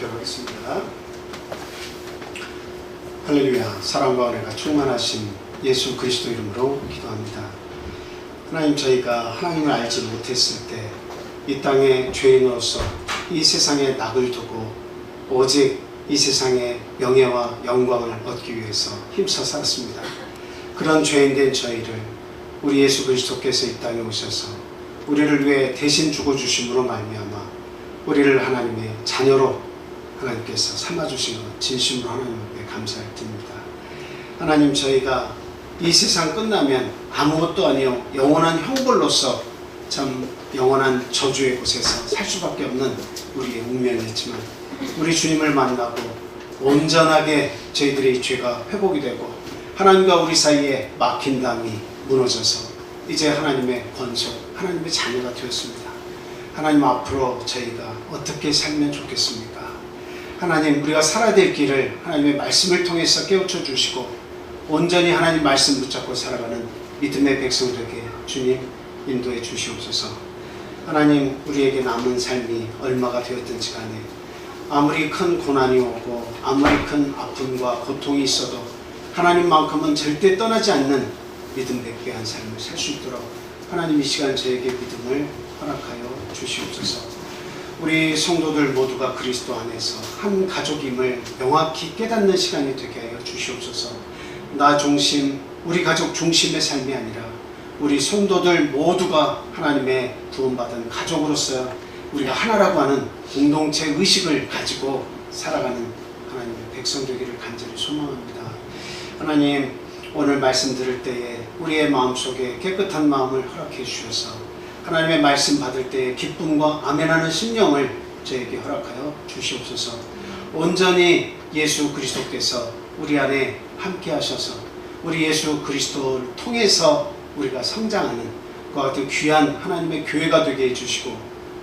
하겠습니다. 할렐루야. 사랑과 은혜가 충만하신 예수 그리스도 이름으로 기도합니다. 하나님, 저희가 하나님을 알지 못했을 때 이 땅의 죄인으로서 이 세상에 낙을 두고 오직 이 세상의 명예와 영광을 얻기 위해서 힘써 살았습니다. 그런 죄인된 저희를 우리 예수 그리스도께서 이 땅에 오셔서 우리를 위해 대신 죽어주심으로 말미암아 우리를 하나님의 자녀로 하나님께서 삼아주신 것 진심으로 하나님께 감사를 드립니다. 하나님, 저희가 이 세상 끝나면 아무것도 아니요 영원한 형벌로서 참 영원한 저주의 곳에서 살 수밖에 없는 우리의 운명이었지만 우리 주님을 만나고 온전하게 저희들의 죄가 회복이 되고 하나님과 우리 사이에 막힌 담이 무너져서 이제 하나님의 권속, 하나님의 자녀가 되었습니다. 하나님, 앞으로 저희가 어떻게 살면 좋겠습니까? 하나님, 우리가 살아야 될 길을 하나님의 말씀을 통해서 깨우쳐 주시고 온전히 하나님 말씀 붙잡고 살아가는 믿음의 백성들에게 주님 인도해 주시옵소서. 하나님, 우리에게 남은 삶이 얼마가 되었든지 간에 아무리 큰 고난이 오고 아무리 큰 아픔과 고통이 있어도 하나님만큼은 절대 떠나지 않는 믿음 백배한 삶을 살 수 있도록 하나님 이 시간 저에게 믿음을 허락하여 주시옵소서. 우리 성도들 모두가 그리스도 안에서 한 가족임을 명확히 깨닫는 시간이 되게 하여 주시옵소서. 나 중심, 우리 가족 중심의 삶이 아니라 우리 성도들 모두가 하나님의 구원받은 가족으로서 우리가 하나라고 하는 공동체 의식을 가지고 살아가는 하나님의 백성 되기를 간절히 소망합니다. 하나님, 오늘 말씀 들을 때에 우리의 마음속에 깨끗한 마음을 허락해 주셔서 하나님의 말씀 받을 때에 기쁨과 아멘하는 심령을 저에게 허락하여 주시옵소서. 온전히 예수 그리스도께서 우리 안에 함께 하셔서 우리 예수 그리스도를 통해서 우리가 성장하는 그와 같은 귀한 하나님의 교회가 되게 해주시고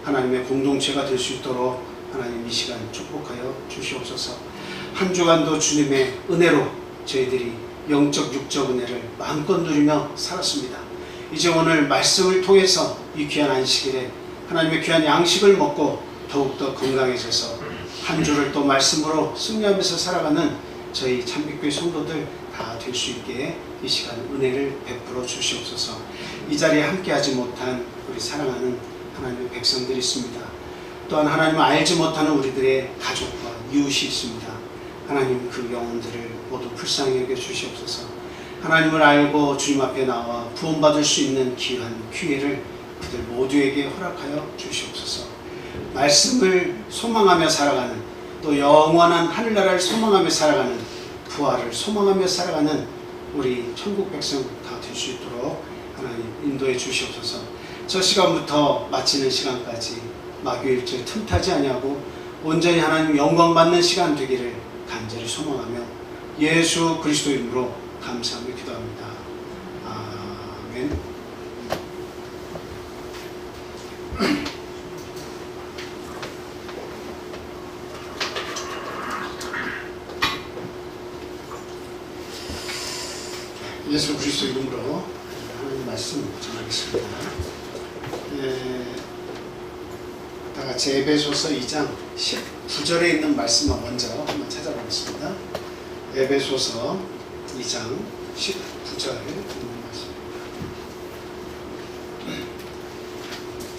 하나님의 공동체가 될 수 있도록 하나님 이 시간 축복하여 주시옵소서. 한 주간도 주님의 은혜로 저희들이 영적 육적 은혜를 마음껏 누리며 살았습니다. 이제 오늘 말씀을 통해서 이 귀한 안식일에 하나님의 귀한 양식을 먹고 더욱더 건강해져서 한 주를 또 말씀으로 승리하면서 살아가는 저희 참빛교회 성도들 다 될 수 있게 이 시간 은혜를 베풀어 주시옵소서. 이 자리에 함께하지 못한 우리 사랑하는 하나님의 백성들이 있습니다. 또한 하나님을 알지 못하는 우리들의 가족과 이웃이 있습니다. 하나님, 그 영혼들을 모두 불쌍히 여겨 주시옵소서. 하나님을 알고 주님 앞에 나와 구원받을 수 있는 귀한 기회를 그들 모두에게 허락하여 주시옵소서. 말씀을 소망하며 살아가는, 또 영원한 하늘나라를 소망하며 살아가는, 부활을 소망하며 살아가는 우리 천국 백성 다 될 수 있도록 하나님 인도해 주시옵소서. 저 시간부터 마치는 시간까지 마귀일절 틈타지 아니하고 온전히 하나님 영광 받는 시간 되기를 간절히 소망하며 예수 그리스도 이름으로 감사하며 기도합니다. 아멘. 예수 그리스도 이름으로 하나님 말씀 전하겠습니다. 다 같이 에베소서 2장 19절에 있는 말씀만 먼저 한번 찾아보겠습니다. 에베소서 2장 19절에 있는 말씀입니다.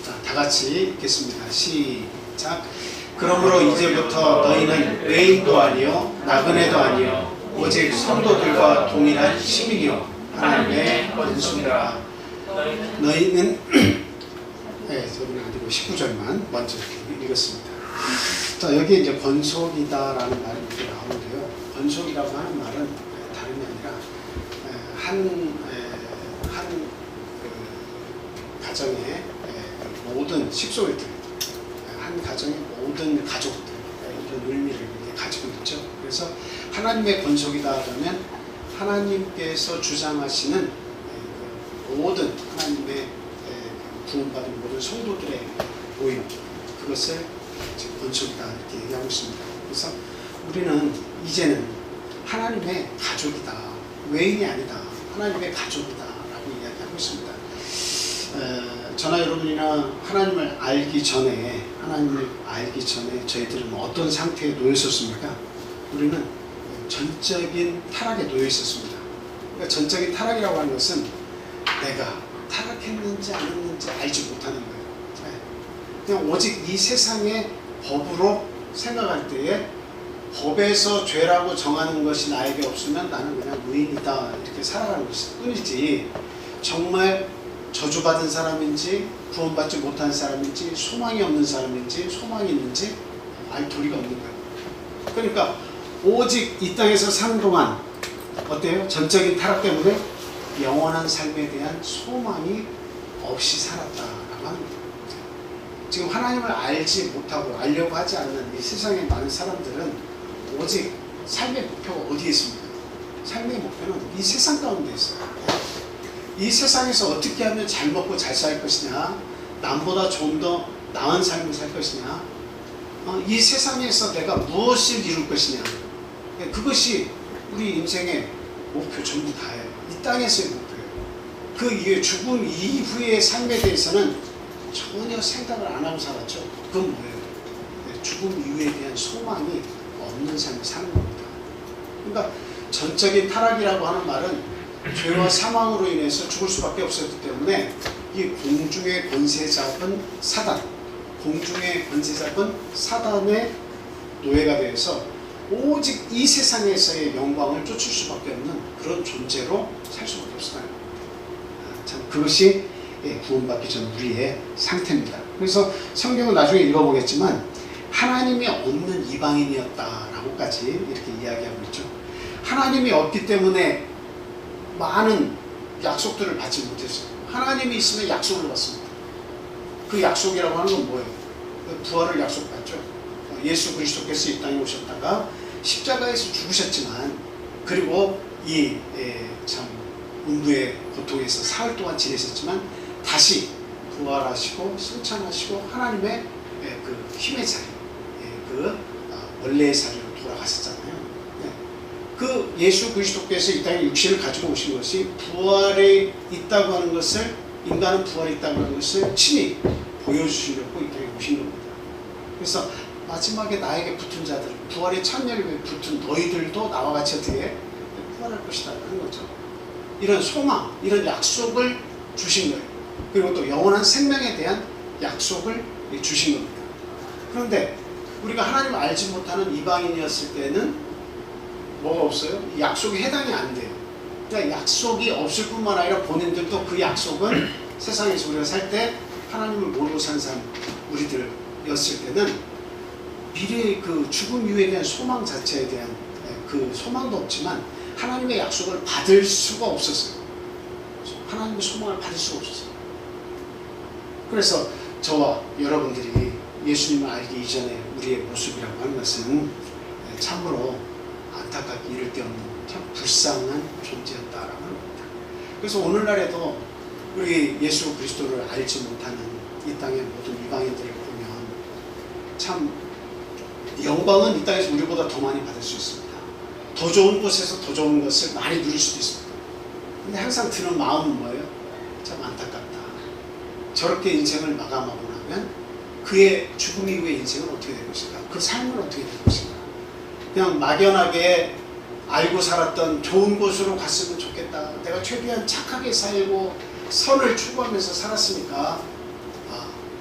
자, 다 같이 읽겠습니다. 시작. 그러므로 이제부터 너희는 외인도 아니요 나그네도 아니요 오직 성도들과 동일한 시민이요 하나님의 권속이라. 너희는 저는 아니고 19절만 먼저 이렇게 읽었습니다. 자, 여기 이제 권속이다라는 말이 이렇게 나오는데요. 권속이라고 하는 말은 다름이 아니라 한 가정의 모든 식소들들, 한 가정의 모든 가족들, 이런 의미를 이렇게 가지고 있죠. 그래서 하나님의 권속이다 하면 하나님께서 주장하시는 모든 하나님의 구원받은 모든 성도들의 모임, 그것을 권속이다 이렇게 얘기하고 있습니다. 그래서 우리는 이제는 하나님의 가족이다, 외인이 아니다, 하나님의 가족이다 라고 이야기하고 있습니다. 저나 여러분이나 하나님을 알기 전에 하나님을 알기 전에 저희들은 어떤 상태에 놓여 있었습니까? 우리는 전적인 타락에 놓여 있었습니다. 그러니까 전적인 타락이라고 하는 것은 내가 타락했는지 안 했는지 알지 못하는 거예요. 그냥 오직 이 세상의 법으로 생각할 때에 법에서 죄라고 정하는 것이 나에게 없으면 나는 그냥 무인이다 이렇게 살아가는 것일 뿐이지, 정말 저주받은 사람인지 구원받지 못한 사람인지 소망이 없는 사람인지 소망이 있는지 알 도리가 없는 거예요. 그러니까 오직 이 땅에서 사는 동안 어때요? 전적인 타락 때문에 영원한 삶에 대한 소망이 없이 살았다라고 하는 거예요. 지금 하나님을 알지 못하고 알려고 하지 않는 이 세상의 많은 사람들은 오직 삶의 목표가 어디에 있습니까? 삶의 목표는 이 세상 가운데 있어요. 이 세상에서 어떻게 하면 잘 먹고 잘 살 것이냐, 남보다 좀 더 나은 삶을 살 것이냐, 이 세상에서 내가 무엇을 이룰 것이냐, 그것이 우리 인생의 목표 전부 다예요. 이 땅에서의 목표예요. 그 이후에 죽음 이후의 삶에 대해서는 전혀 생각을 안 하고 살았죠. 그건 뭐예요? 죽음 이후에 대한 소망이 없는 삶을 사는 겁니다. 그러니까 전적인 타락이라고 하는 말은 죄와 사망으로 인해서 죽을 수밖에 없었기 때문에 이 공중의 권세 잡은 사단, 공중의 권세 잡은 사단의 노예가 되어서 오직 이 세상에서의 영광을 쫓을 수밖에 없는 그런 존재로 살 수밖에 없어요. 참 그것이 구원받기 전 우리의 상태입니다. 그래서 성경을 나중에 읽어보겠지만 하나님이 없는 이방인이었다라고까지 이렇게 이야기하고 있죠. 하나님이 없기 때문에 많은 약속들을 받지 못했어요. 하나님이 있으면 약속을 받습니다. 그 약속이라고 하는 건 뭐예요? 부활을 약속받죠. 예수 그리스도께서 이 땅에 오셨다가 십자가에서 죽으셨지만, 그리고 이 참 음부의 고통에서 사흘 동안 지내셨지만 다시 부활하시고 승천하시고 하나님의 그 힘의 자리, 그 원래의 자리로 돌아가셨잖아요. 그 예수 그리스도께서 이 땅에 육신을 가지고 오신 것이 부활에 있다고 하는 것을, 인간은 부활에 있다고 하는 것을 친히 보여주시려고 이 땅에 오신 겁니다. 그래서 마지막에 나에게 붙은 자들, 부활의 찬열에 붙은 너희들도 나와 같이 어떻게 부활할 것이다 하는 거죠. 이런 소망, 이런 약속을 주신 거예요. 그리고 또 영원한 생명에 대한 약속을 주신 겁니다. 그런데 우리가 하나님을 알지 못하는 이방인이었을 때는 뭐가 없어요? 이 약속에 해당이 안 돼요. 그러니까 약속이 없을 뿐만 아니라 본인들도 그 약속은 세상에서 우리가 살 때 하나님을 모르고 산 사람, 우리들이었을 때는 미래의 그 죽음 이후에 대한 소망 자체에 대한 그 소망도 없지만 하나님의 약속을 받을 수가 없었어요. 하나님의 소망을 받을 수가 없었어요. 그래서 저와 여러분들이 예수님을 알기 이전에 우리의 모습이라고 하는 것은 참으로 안타깝게 이를 데 없는 참 불쌍한 존재였다라고 합니다. 그래서 오늘날에도 우리 예수 그리스도를 알지 못하는 이 땅의 모든 이방인들을 보면 참 영광은 이 땅에서 우리보다 더 많이 받을 수 있습니다. 더 좋은 곳에서 더 좋은 것을 많이 누릴 수도 있습니다. 근데 항상 드는 마음은 뭐예요? 참 안타깝다. 저렇게 인생을 마감하고 나면 그의 죽음 이후의 인생은 어떻게 될 것인가? 그 삶은 어떻게 될 것인가? 그냥 막연하게 알고 살았던 좋은 곳으로 갔으면 좋겠다. 내가 최대한 착하게 살고 선을 추구하면서 살았으니까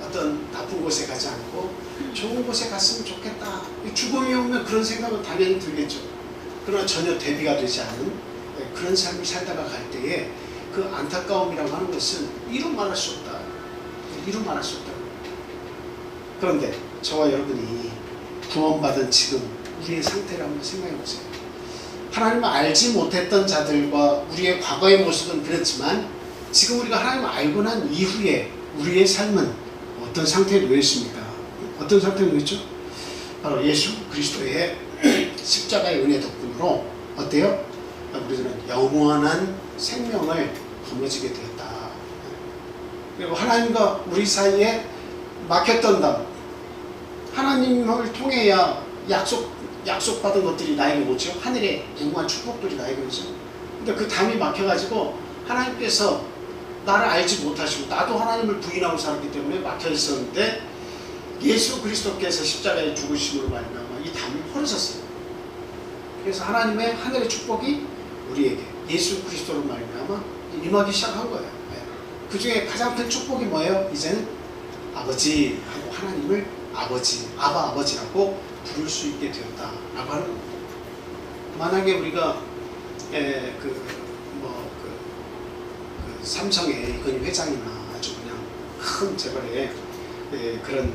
어떤 나쁜 곳에 가지 않고 좋은 곳에 갔으면 좋겠다. 죽음이 오면 그런 생각은 당연히 들겠죠. 그러나 전혀 대비가 되지 않은 그런 삶을 살다가 갈 때에 그 안타까움이라고 하는 것은 이루 말할 수 없다. 이루 말할 수 없다. 그런데 저와 여러분이 구원받은 지금 우리의 상태를 한번 생각해 보세요. 하나님을 알지 못했던 자들과 우리의 과거의 모습은 그렇지만 지금 우리가 하나님을 알고 난 이후에 우리의 삶은 어떤 상태에 놓여 있습니까? 어떤 상태에 놓여 있죠? 바로 예수 그리스도의 십자가의 은혜 덕분으로 어때요? 우리들은 영원한 생명을 거머쥐게 되었다. 그리고 하나님과 우리 사이에 막혔던 담, 하나님을 통해야 약속받은 것들이 나에게 오죠. 하늘의 무궁한 축복들이 나에게 오죠. 근데 그 담이 막혀가지고 하나님께서 나를 알지 못하시고 나도 하나님을 부인하고 살았기 때문에 막혀 있었는데 예수 그리스도께서 십자가에 죽으심으로 말미암아 이 담이 벌어졌어요. 그래서 하나님의 하늘의 축복이 우리에게 예수 그리스도로 말미암아 임하기 시작한 거예요. 그 중에 가장 큰 축복이 뭐예요? 이제는 아버지하고 하나님을 아버지, 아버지라고 부를 수 있게 되었다라고 하는 겁니다. 만약에 우리가 삼성의 이건희 회장이나 아주 그냥 큰 재벌의 그런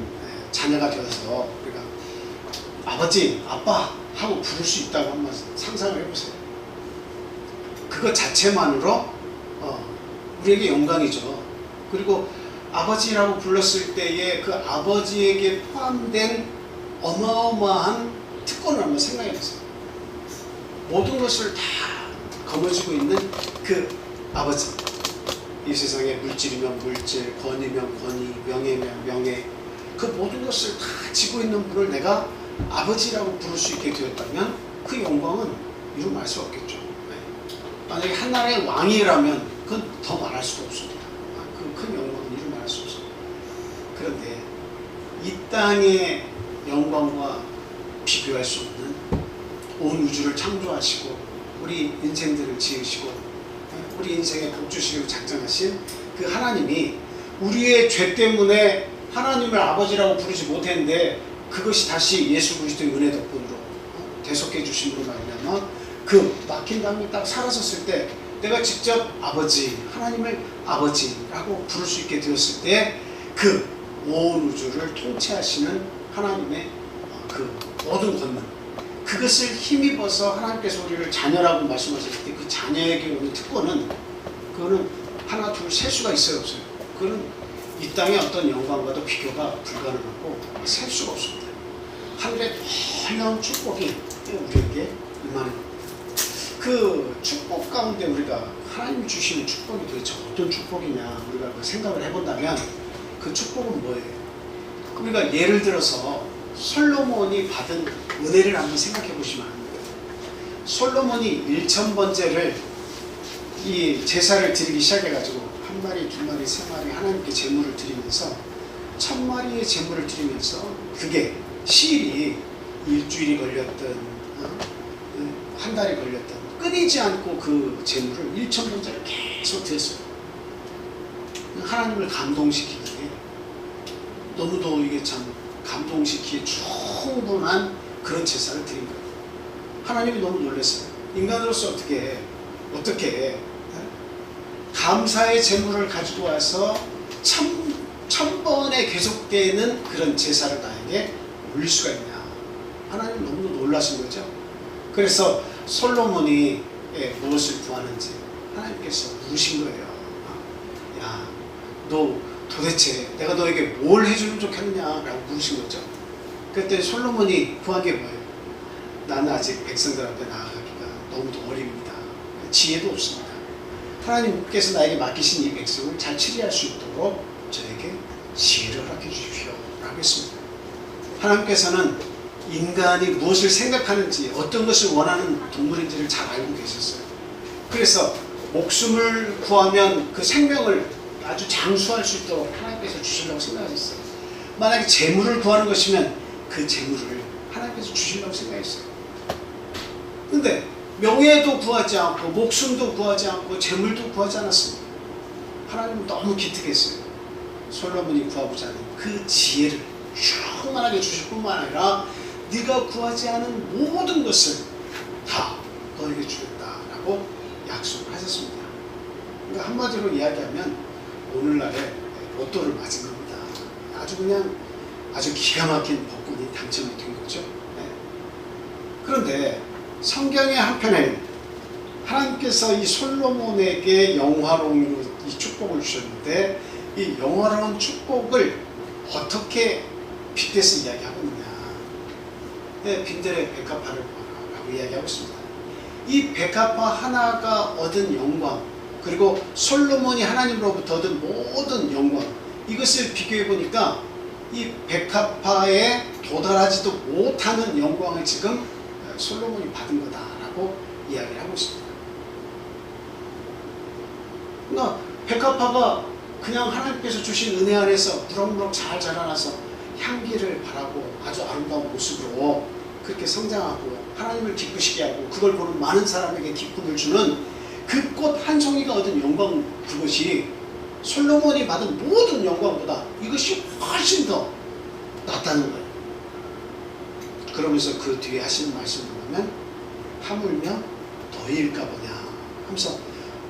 자녀가 되어서 우리가 아버지, 아빠 하고 부를 수 있다고 한번 상상을 해보세요. 그것 자체만으로 우리에게 영광이죠. 그리고 아버지라고 불렀을 때에 그 아버지에게 포함된 어마어마한 특권을 한번 생각해 보세요. 모든 것을 다 거머쥐고 있는 그 아버지. 이 세상에 물질이면 물질, 권위면 권위, 명예면 명예, 그 모든 것을 다 지고 있는 분을 내가 아버지라고 부를 수 있게 되었다면 그 영광은 이루 말할 수 없겠죠. 만약에 한 나라의 왕이라면 그건 더 말할 수도 없습니다. 그 큰 영광은 이루 말할 수 없습니다. 그런데 이 땅의 영광과 비교할 수 없는 온 우주를 창조하시고 우리 인생들을 지으시고 우리 인생의 복주시기로 작정하신 그 하나님이 우리의 죄 때문에 하나님을 아버지라고 부르지 못했는데 그것이 다시 예수 그리스도의 은혜 덕분으로 대속해 주심으로 말미암아 그 막힌 담이 딱 사라졌을 때 내가 직접 아버지, 하나님을 아버지라고 부를 수 있게 되었을 때 그 온 우주를 통치하시는 하나님의 그 모든 권능, 그것을 힘입어서 하나님께서 우리를 자녀라고 말씀하셨을 때 그 자녀에게 오는 특권은 그거는 하나 둘 셀 수가 있어요, 없어요? 그거는 이 땅의 어떤 영광과도 비교가 불가능하고 셀 수가 없습니다. 하늘의 놀라운 축복이 우리에게 임하는 겁니다. 그 축복 가운데 우리가 하나님이 주시는 축복이 도대체 어떤 축복이냐 우리가 생각을 해본다면 그 축복은 뭐예요? 우리가 예를 들어서 솔로몬이 받은 은혜를 한번 생각해 보시면 합니다. 솔로몬이 1000번째를 이 제사를 드리기 시작해가지고 한 마리, 두 마리, 세 마리 하나님께 제물을 드리면서 1000마리의 제물을 드리면서 그게 시일이 일주일이 걸렸든 한 달이 걸렸든 끊이지 않고 그 제물을 1000번째를 계속 드렸어요. 하나님을 감동시키기에 너무도 이게 참 감동시키기에 충분한 그런 제사를 드린 거예요. 하나님이 너무 놀랐어요. 인간으로서 어떻게 감사의 제물을 가지고 와서 천 번에 계속되는 그런 제사를 나에게 올릴 수가 있냐. 하나님 너무 놀라신 거죠. 그래서 솔로몬이 무엇을 구하는지 하나님께서 물으신 거예요. 야, 너 도대체 내가 너에게 뭘 해주면 좋겠느냐라고 물으신 거죠. 그때 솔로몬이 구한 게 뭐예요? 나는 아직 백성들한테 나아가기가 너무도 어립니다. 지혜도 없습니다. 하나님께서 나에게 맡기신 이 백성을 잘 치리할 수 있도록 저에게 지혜를 허락해 주십시오 라고 했습니다. 하나님께서는 인간이 무엇을 생각하는지 어떤 것을 원하는 동물인지를 잘 알고 계셨어요. 그래서 목숨을 구하면 그 생명을 아주 장수할 수 있도록 하나님께서 주시려고 생각하셨어요. 만약에 재물을 구하는 것이면 그 재물을 하나님께서 주시려고 생각했어요. 근데 명예도 구하지 않고 목숨도 구하지 않고 재물도 구하지 않았습니다. 하나님은 너무 기특했어요. 솔로몬이 구하고자 하는 그 지혜를 충만하게 주실 뿐만 아니라 네가 구하지 않은 모든 것을 다 너에게 주겠다라고 약속을 하셨습니다. 그러니까 한마디로 이야기하면 오늘날에 로또를 맞은 겁니다. 아주 기가 막힌 복권이 당첨이 된 거죠. 네. 그런데 성경의 한편에 하나님께서 이 솔로몬에게 영화로운 이 축복을 주셨는데 이 영화로운 축복을 어떻게 빗대서 이야기하고 있느냐. 네, 빈들의 백합화를 보라라고 이야기하고 있습니다. 이 백합화 하나가 얻은 영광, 그리고 솔로몬이 하나님으로부터 얻은 모든 영광, 이것을 비교해 보니까 이 백합화에 도달하지도 못하는 영광을 지금 솔로몬이 받은 거다라고 이야기를 하고 있습니다. 그러니까 백합화가 그냥 하나님께서 주신 은혜 안에서 무럭무럭 잘 자라나서 향기를 바라고 아주 아름다운 모습으로 그렇게 성장하고 하나님을 기쁘시게 하고 그걸 보는 많은 사람에게 기쁨을 주는 그 꽃 한 송이가 얻은 영광, 그것이 솔로몬이 받은 모든 영광보다 이것이 훨씬 더 낫다는 거예요. 그러면서 그 뒤에 하시는 말씀을 보면 하물며 너희일까 보냐 하면서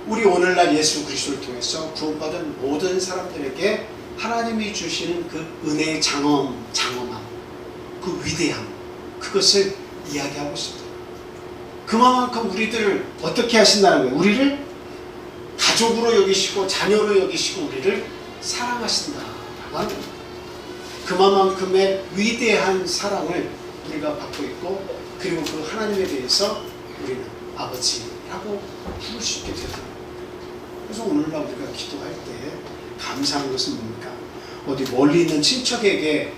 우리 오늘날 예수 그리스도를 통해서 구원받은 모든 사람들에게 하나님이 주시는 그 은혜의 장엄함, 그 위대함, 그것을 이야기하고 있습니다. 그만큼 우리들을 어떻게 하신다는 거예요? 우리를 가족으로 여기시고 자녀로 여기시고 우리를 사랑하신다라고 하는 겁니다. 그만큼의 위대한 사랑을 우리가 받고 있고, 그리고 그 하나님에 대해서 우리는 아버지라고 부를 수 있게 되더라고요. 그래서 오늘날 우리가 기도할 때 감사한 것은 뭡니까? 어디 멀리 있는 친척에게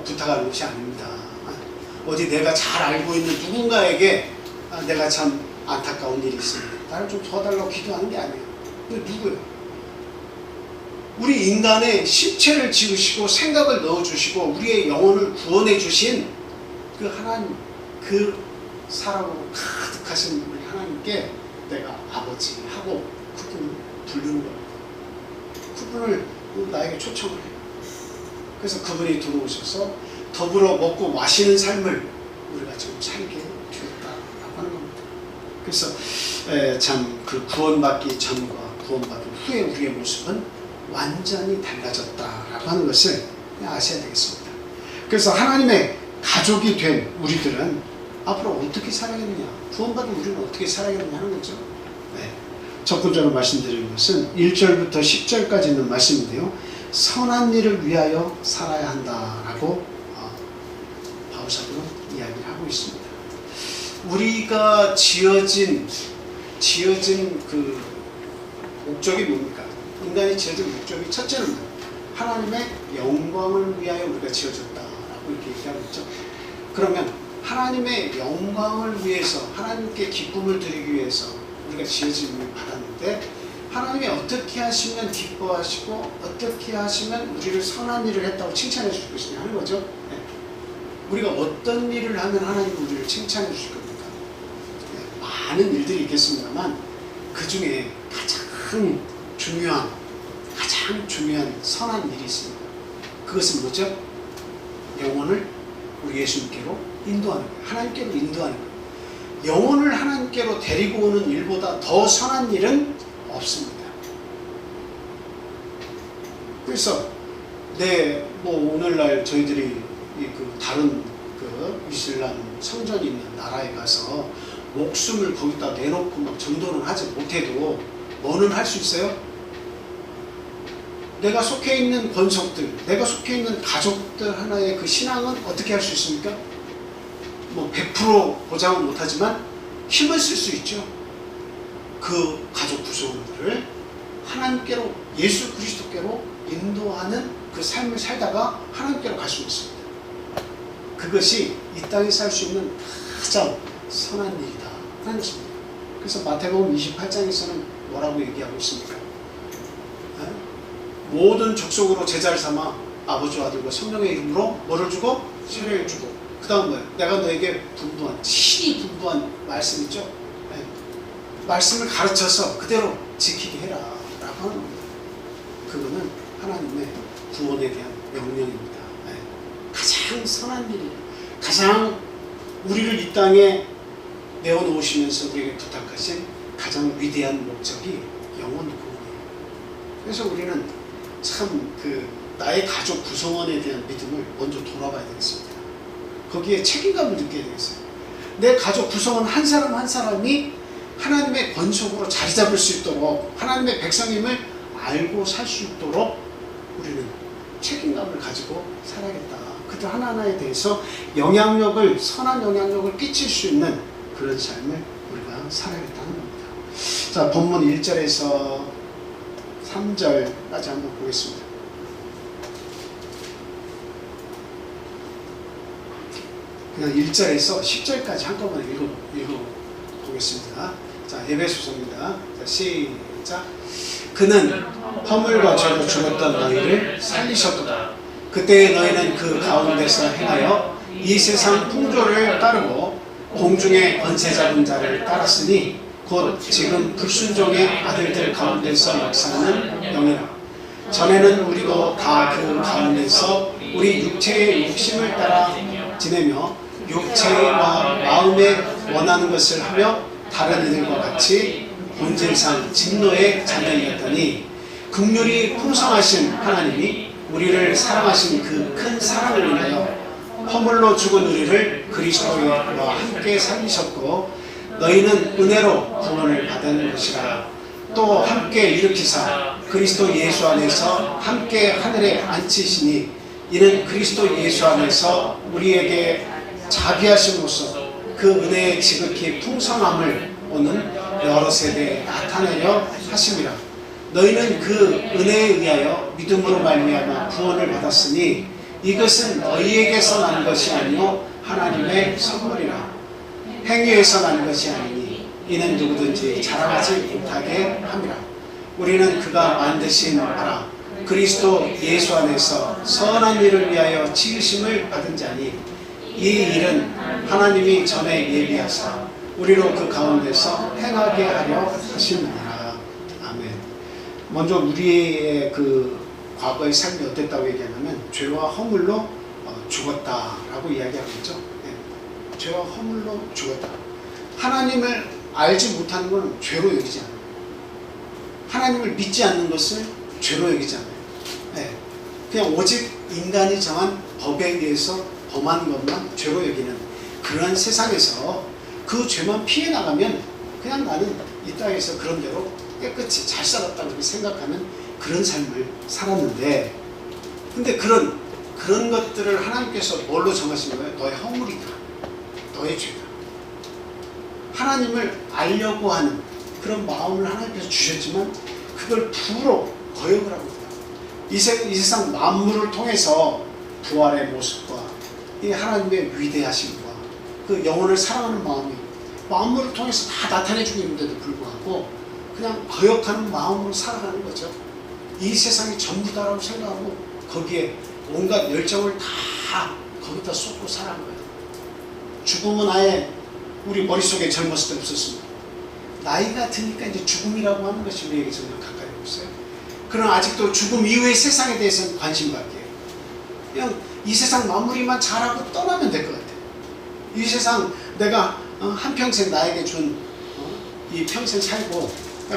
부탁하는 것이 아닙니다. 어디 내가 잘 알고 있는 누군가에게 내가 참 안타까운 일이 있습니다, 나를 좀 도와달라고 기도하는 게 아니에요. 누구예요? 우리 인간의 신체를 지으시고 생각을 넣어주시고 우리의 영혼을 구원해 주신 그 하나님, 그 사랑으로 가득하신 우리 하나님께 내가 아버지하고 그분을 부르는 겁니다. 그분을 나에게 초청을 해요. 그래서 그분이 들어오셔서 더불어 먹고 마시는 삶을 우리가 지금 살게 되었다라고 하는 겁니다. 그래서 참 그 구원받기 전과 구원받은 후에 우리의 모습은 완전히 달라졌다라고 하는 것을 아셔야 되겠습니다. 그래서 하나님의 가족이 된 우리들은 앞으로 어떻게 살아야겠느냐, 구원받은 우리는 어떻게 살아야겠느냐 하는 거죠. 첫 번째로 말씀드리는 것은 1절부터 10절까지 있는 말씀인데요, 선한 일을 위하여 살아야 한다라고 바울사도는 이야기를 하고 있습니다. 우리가 지어진 그 목적이 뭡니까? 인간이 지어진 목적이 첫째는 하나님의 영광을 위하여 우리가 지어졌다라고 이렇게 얘기하고 있죠. 그러면 하나님의 영광을 위해서, 하나님께 기쁨을 드리기 위해서 우리가 지어짐을 받았는데, 하나님이 어떻게 하시면 기뻐하시고 어떻게 하시면 우리를 선한 일을 했다고 칭찬해 주실 것이냐 하는 거죠. 우리가 어떤 일을 하면 하나님이 우리를 칭찬해 주실 겁니까? 많은 일들이 있겠습니다만 그 중에 가장 중요한 선한 일이 있습니다. 그것은 뭐죠? 영혼을 우리 예수님께로 인도하는 거예요. 하나님께로 인도하는 거예요. 영혼을 하나님께로 데리고 오는 일보다 더 선한 일은 없습니다. 그래서 오늘날 저희들이 다른 이슬람 성전이 있는 나라에 가서 목숨을 거기다 내놓고 막 전도는 하지 못해도 뭐는 할 수 있어요? 내가 속해 있는 권속들, 내가 속해 있는 가족들 하나의 그 신앙은 어떻게 할 수 있습니까? 100% 보장은 못하지만 힘을 쓸 수 있죠. 그 가족 구성원들을 하나님께로, 예수 그리스도께로 인도하는 그 삶을 살다가 하나님께로 갈 수 있습니다. 그것이 이 땅에 살 수 있는 가장 선한 일이다 하는 것입니다. 그래서 마태복음 28장에서는 뭐라고 얘기하고 있습니까? 모든 족속으로 제자를 삼아 아버지와 아들과 성령의 이름으로 뭐를 주고? 세례를 주고, 그 다음 뭐예요? 내가 너에게 친히 분부한 말씀 있죠? 말씀을 가르쳐서 그대로 지키게 해라 라고 하는 겁니다. 그거는 하나님의 구원에 대한 명령입니다. 가장 선한 일이에요. 가장 우리를 이 땅에 내어놓으시면서 우리에게 부탁하신 가장 위대한 목적이 영혼 구원이에요. 그래서 우리는 참 나의 가족 구성원에 대한 믿음을 먼저 돌아봐야 되겠습니다. 거기에 책임감을 느껴야 되겠어요. 내 가족 구성원 한 사람 한 사람이 하나님의 권속으로 자리 잡을 수 있도록, 하나님의 백성임을 알고 살 수 있도록 우리는 책임감을 가지고 살아야겠다. 그들 하나하나에 대해서 선한 영향력을 끼칠 수 있는 그런 삶을 우리가 살아야겠다는 겁니다. 자, 본문 1절에서 3절까지 한번 보겠습니다. 그냥 1절에서 10절까지 한꺼번에 읽어보겠습니다. 자, 에베소서입니다. 자, 시작. 그는 허물과 죄로 죽었던 너희를 살리셨도다. 그때 너희는 그 가운데서 행하여 이 세상 풍조를 따르고 공중의 권세 잡은 자를 따랐으니 곧 지금 불순종의 아들들 가운데서 역사하는 영이라. 전에는 우리도 다 그 가운데서 우리 육체의 욕심을 따라 지내며 육체와 마음에 원하는 것을 하며 다른 이들과 같이 본질상 진노의 자녀이었더니 긍휼이 풍성하신 하나님이 우리를 사랑하신 그 큰 사랑을 인하여 허물로 죽은 우리를 그리스도와 함께 살리셨고 너희는 은혜로 구원을 받은 것이라. 또 함께 일으키사 그리스도 예수 안에서 함께 하늘에 앉히시니 이는 그리스도 예수 안에서 우리에게 자비하심으로써 그 은혜의 지극히 풍성함을 오는 여러 세대에 나타내려 하심이라. 너희는 그 은혜에 의하여 믿음으로 말미암아 구원을 받았으니 이것은 너희에게서 난 것이 아니요 하나님의 선물이라. 행위에서 난 것이 아니니 이는 누구든지 자랑하지 못하게 함이라. 우리는 그가 만드신 바라 그리스도 예수 안에서 선한 일을 위하여 지으심을 받은 자니 이 일은 하나님이 전에 예비하사 우리로 그 가운데서 행하게 하려 하심이라. 아멘. 먼저 우리의 그 과거의 삶이 어땠다고 얘기하냐면 죄와 허물로 죽었다라고 이야기하고 있죠. 네. 죄와 허물로 죽었다. 하나님을 알지 못하는 것은 죄로 여기지 않아요. 하나님을 믿지 않는 것을 죄로 여기지 않아요. 네. 그냥 오직 인간이 정한 법에 의해서 범한 것만 죄로 여기는 그런 세상에서 그 죄만 피해 나가면 그냥 나는 이 땅에서 그런 대로 깨끗이 잘 살았다고 생각하는 그런 삶을 살았는데, 근데 그런 것들을 하나님께서 뭘로 정하신 거예요? 너의 허물이다, 너의 죄다. 하나님을 알려고 하는 그런 마음을 하나님께서 주셨지만 그걸 부로 거역을 하고 있다. 이 세상 만물을 통해서 부활의 모습과 이 하나님의 위대하심과 그 영혼을 사랑하는 마음이 만물을 통해서 다 나타내주고 있는데도 불구하고 그냥 거역하는 마음으로 살아가는 거죠. 이 세상이 전부다라고 생각하고 거기에 온갖 열정을 다 거기다 쏟고 살아가는 거예요. 죽음은 아예 우리 머릿속에 젊었을 때 없었습니다. 나이가 드니까 이제 죽음이라고 하는 것이 우리에게 점점 가까이 오고 있어요. 그러나 아직도 죽음 이후의 세상에 대해서는 관심 갖게. 그냥 이 세상 마무리만 잘하고 떠나면 될 것 같아요. 이 세상 내가 한평생 나에게 준 이 평생 살고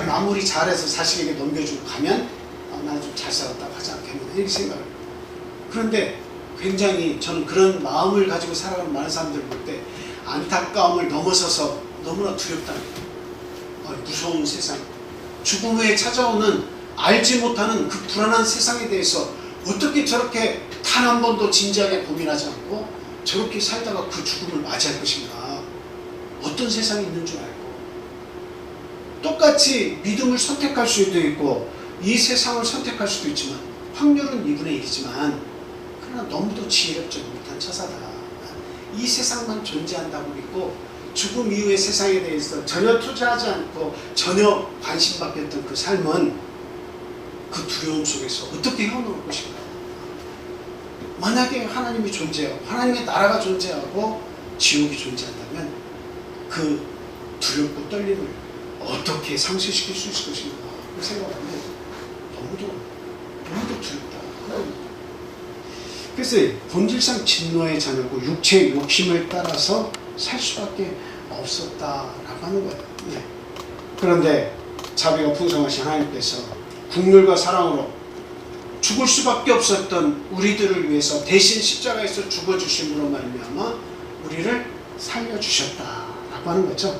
마무리 잘해서 자식에게 넘겨주고 가면 나는 좀 잘 살았다고 하지 않겠나 이렇게 생각을 해요. 그런데 굉장히 저는 그런 마음을 가지고 살아가는 많은 사람들을 볼 때 안타까움을 넘어서서 너무나 두렵답니다. 무서운 세상, 죽음 후에 찾아오는 알지 못하는 그 불안한 세상에 대해서 어떻게 저렇게 단 한 번도 진지하게 고민하지 않고 저렇게 살다가 그 죽음을 맞이할 것인가. 어떤 세상이 있는 줄 알고 똑같이 믿음을 선택할 수도 있고 이 세상을 선택할 수도 있지만 확률은 2분의 1이지만 그러나 너무도 지혜롭지 못한 처사다. 이 세상만 존재한다고 믿고 죽음 이후의 세상에 대해서 전혀 투자하지 않고 전혀 관심 받겠던 그 삶은 그 두려움 속에서 어떻게 헤어놓을 것인가. 만약에 하나님이 존재하고 하나님의 나라가 존재하고 지옥이 존재한다면 그 두렵고 떨림을 어떻게 상쇄시킬 수 있을 것인가 생각하면 너무도 두렵다. 그래서 본질상 진노의 자녀고 육체의 욕심을 따라서 살 수밖에 없었다라고 하는 거예요. 네. 그런데 자비가 풍성하신 하나님께서 긍휼과 사랑으로 죽을 수밖에 없었던 우리들을 위해서 대신 십자가에서 죽어주심으로 말미암아 우리를 살려주셨다라고 하는 거죠.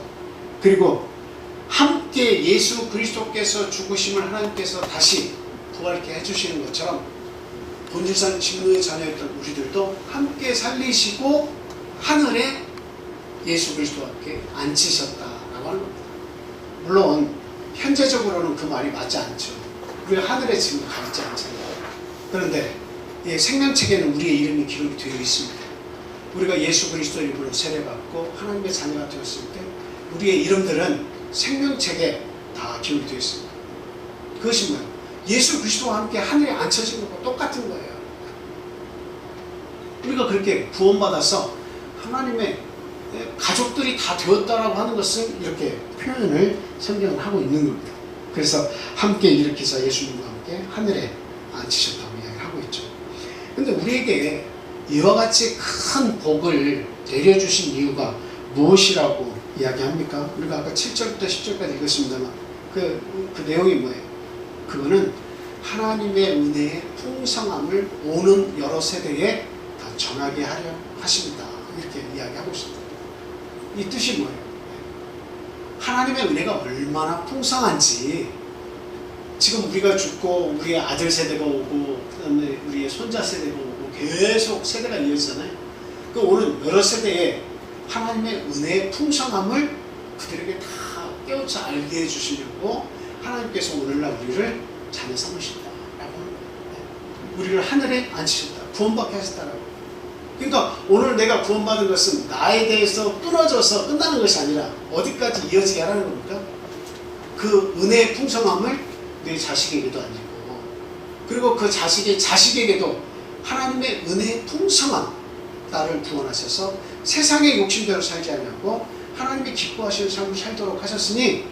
그리고 함께 예수 그리스도께서 죽으심을 하나님께서 다시 부활케 해주시는 것처럼 본질상 진노의 자녀였던 우리들도 함께 살리시고 하늘에 예수 그리스도와 함께 앉히셨다라고 하는 겁니다. 물론 현재적으로는 그 말이 맞지 않죠. 우리가 하늘에 지금 가 있지 않잖아요. 그런데 생명책에는 우리의 이름이 기록이 되어 있습니다. 우리가 예수 그리스도 이름으로 세례받고 하나님의 자녀가 되었을 때 우리의 이름들은 생명책에 다 기록이 되어 있습니다. 그것이 뭐예요? 예수 그리스도와 함께 하늘에 앉혀진 것과 똑같은 거예요. 우리가 그렇게 구원받아서 하나님의 가족들이 다 되었다라고 하는 것을 이렇게 표현을 성경은 하고 있는 겁니다. 그래서 함께 일으키사 예수님과 함께 하늘에 앉히셨다고 이야기를 하고 있죠. 근데 우리에게 이와 같이 큰 복을 내려주신 이유가 무엇이라고 이야기합니까? 우리가 아까 7절부터 10절까지 읽었습니다만 그 내용이 뭐예요? 그거는 하나님의 은혜의 풍성함을 오는 여러 세대에 다 전하게 하려 하십니다. 이렇게 이야기하고 있습니다. 이 뜻이 뭐예요? 하나님의 은혜가 얼마나 풍성한지 지금 우리가 죽고 우리의 아들 세대가 오고 그 다음에 우리의 손자 세대가 오고 계속 세대가 이어지잖아요. 그 오는 여러 세대에 하나님의 은혜의 풍성함을 그들에게 다 깨우쳐 알게 해주시려고 하나님께서 오늘날 우리를 자녀 삼으신다라고 하는 거예요. 우리를 하늘에 앉히셨다. 구원받게 하셨다라고. 그러니까 오늘 내가 구원받은 것은 나에 대해서 끊어져서 끝나는 것이 아니라 어디까지 이어지게 하라는 겁니까? 그 은혜의 풍성함을 내 자식에게도 안기고, 그리고 그 자식의 자식에게도 하나님의 은혜의 풍성함, 나를 구원하셔서 세상의 욕심대로 살지 않냐고 하나님이 기뻐하시는 삶을 살도록 하셨으니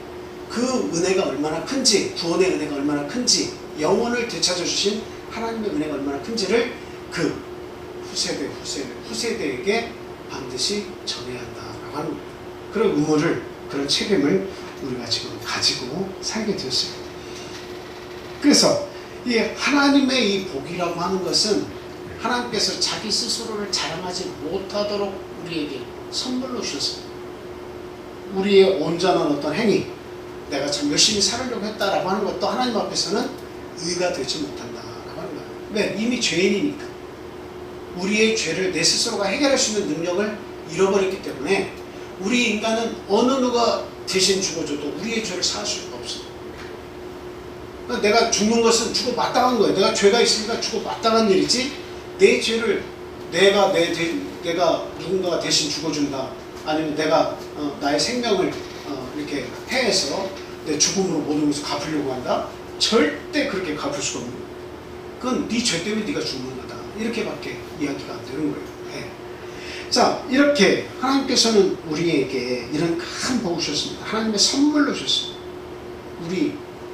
그 은혜가 얼마나 큰지, 구원의 은혜가 얼마나 큰지, 영혼을 되찾아 주신 하나님의 은혜가 얼마나 큰지를 그 후세대에게 반드시 전해야 한다라고 하는 그런 의무를, 그런 책임을 우리가 지금 가지고 살게 되었습니다. 그래서 이 하나님의 이 복이라고 하는 것은 하나님께서 자기 스스로를 자랑하지 못하도록 우리에게 선물로 주셨습니다. 우리의 온전한 어떤 행위, 내가 참 열심히 살으려고 했다라고 하는 것도 하나님 앞에서는 의가 되지 못한다라고 하는 거예요. 왜? 이미 죄인이니까. 우리의 죄를 내 스스로가 해결할 수 있는 능력을 잃어버렸기 때문에 우리 인간은 어느 누가 대신 죽어줘도 우리의 죄를 사할 수가 없어요. 그러니까 내가 죽는 것은 죽어 마땅한 거예요. 내가 죄가 있으니까 죽어 마땅한 일이지, 내 죄를 내가 누군가가 대신 죽어준다, 아니면 내가 나의 생명을 이렇게 해해서 내 죽음으로 모든 것을 갚으려고 한다? 절대 그렇게 갚을 수가 없는 거예요. 그건 네 죄 때문에 네가 죽는 거다, 이렇게밖에 이야기가 안 되는 거예요. 네. 자, 이렇게 하나님께서는 우리에게 이런 큰 복을 주셨습니다. 하나님의 선물로 주셨습니다. 우리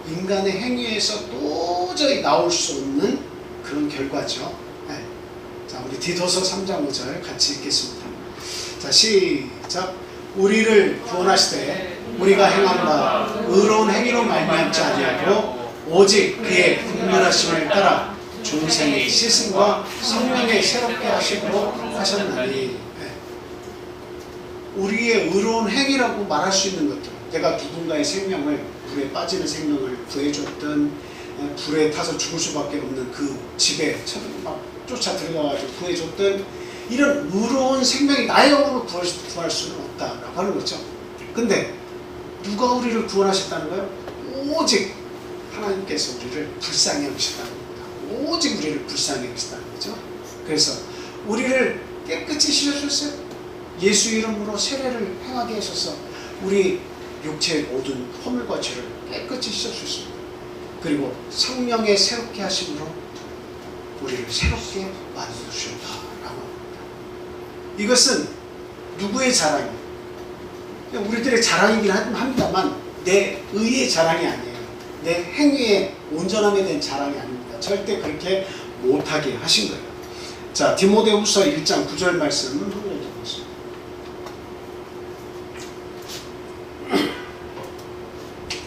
인간의 행위에서 도저히 나올 수 없는 그런 결과죠. 네. 자, 우리 디도서 3장 5절 같이 읽겠습니다. 자, 시작. 우리를 구원하시되 우리가 행한 바 의로운 행위로 말미암지 아니하고 오직 그의 분별하심을 따라 중생의 씻음과 성령의 새롭게 하심으로 하셨나니. 네. 우리의 의로운 행위라고 말할 수 있는 것들, 내가 누군가의 생명을, 불에 빠지는 생명을 구해줬든, 불에 타서 죽을 수밖에 없는 그 집에 막 쫓아 들어가가지고 구해줬든, 이런 의로운 생명이 나의 영으로 구할 수는 없다라고 하는 거죠. 근데 누가 우리를 구원하셨다는 거예요? 오직 하나님께서 우리를 불쌍히 여기셨다는 겁니다. 오직 우리를 불쌍히 여기셨다는 거죠. 그래서 우리를 깨끗이 씻어주셨어요. 예수 이름으로 세례를 행하게 하셔서 우리 육체의 모든 허물과 죄를 깨끗이 씻어주셨습니다. 그리고 성령의 새롭게 하심으로 우리를 새롭게 만들어주셨다라고 합니다. 이것은 누구의 자랑이에요? 우리들의 자랑이긴 합니다만 내 의의 자랑이 아니에요. 내 행위의 온전함에 대한 자랑이 아닙니다. 절대 그렇게 못하게 하신 거예요. 자, 디모데후서 1장 9절 말씀 한번 읽어보겠습니다.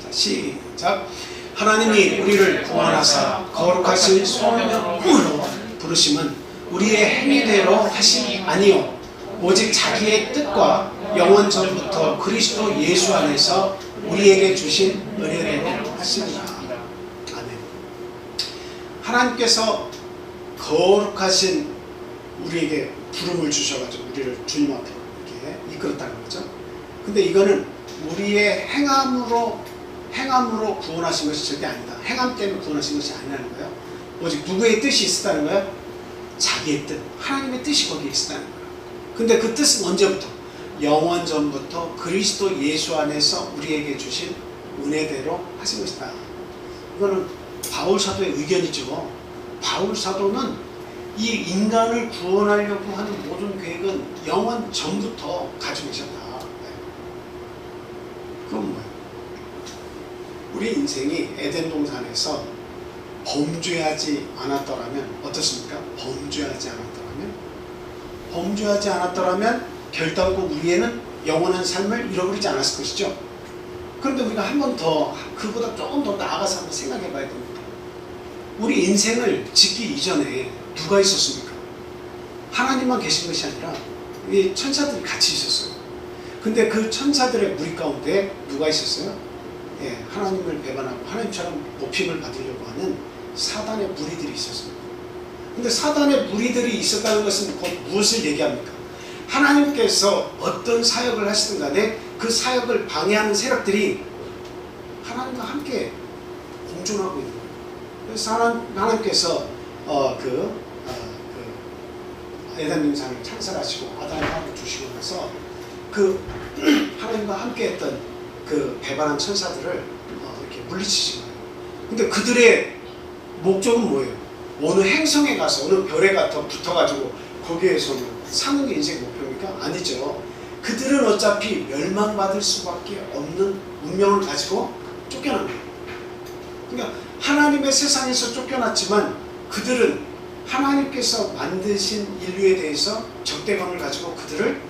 자, 시작. 하나님이 우리를 구원하사 거룩하신 소명으로 부르심은 우리의 행위대로 하심이 아니요 오직 자기의 뜻과 영원 전부터 그리스도 예수 안에서 우리에게 주신 은혜대로 하시니라. 아멘. 하나님께서 거룩하신 우리에게 부름을 주셔가지고 우리를 주님 앞에 이렇게 이끌었다는 거죠. 근데 이거는 우리의 행함으로 구원하신 것이 절대 아니다. 행함 때문에 구원하신 것이 아니라는 거예요. 오직 누구의 뜻이 있었다는 거예요? 자기의 뜻, 하나님의 뜻이 거기에 있었다는 거예요. 근데 그 뜻은 언제부터? 영원 전부터 그리스도 예수 안에서 우리에게 주신 은혜대로 하신 것이다. 이거는 바울 사도의 의견이죠. 바울 사도는 이 인간을 구원하려고 하는 모든 계획은 영원 전부터 가지고 계셨다. 그건 뭐예요? 우리 인생이 에덴 동산에서 범죄하지 않았더라면 어떻습니까? 범죄하지 않았더라면 결단코 우리에는 영원한 삶을 잃어버리지 않았을 것이죠. 그런데 우리가 한 번 더, 그보다 조금 더 나아가서 한번 생각해 봐야 됩니다. 우리 인생을 짓기 이전에 누가 있었습니까? 하나님만 계신 것이 아니라 이 천사들이 같이 있었어요. 근데 그 천사들의 무리 가운데 누가 있었어요? 예, 하나님을 배반하고 하나님처럼 높임을 받으려고 하는 사단의 무리들이 있었습니다. 근데 사단의 무리들이 있었다는 것은 곧 무엇을 얘기합니까? 하나님께서 어떤 사역을 하시든 간에 그 사역을 방해하는 세력들이 하나님과 함께 공존하고 있는 거예요. 그래서 하나님께서 에덴 동산을 창설하시고 아담을 하고 주시고 나서 그 하나님과 함께 했던 그 배반한 천사들을 이렇게 물리치신 거예요. 근데 그들의 목적은 뭐예요? 어느 행성에 가서 어느 별에 가서 붙어가지고 거기에서 사는 게 인생 목표입니까? 아니죠. 그들은 어차피 멸망받을 수밖에 없는 운명을 가지고 쫓겨난 거예요. 그러니까 하나님의 세상에서 쫓겨났지만 그들은 하나님께서 만드신 인류에 대해서 적대감을 가지고 그들을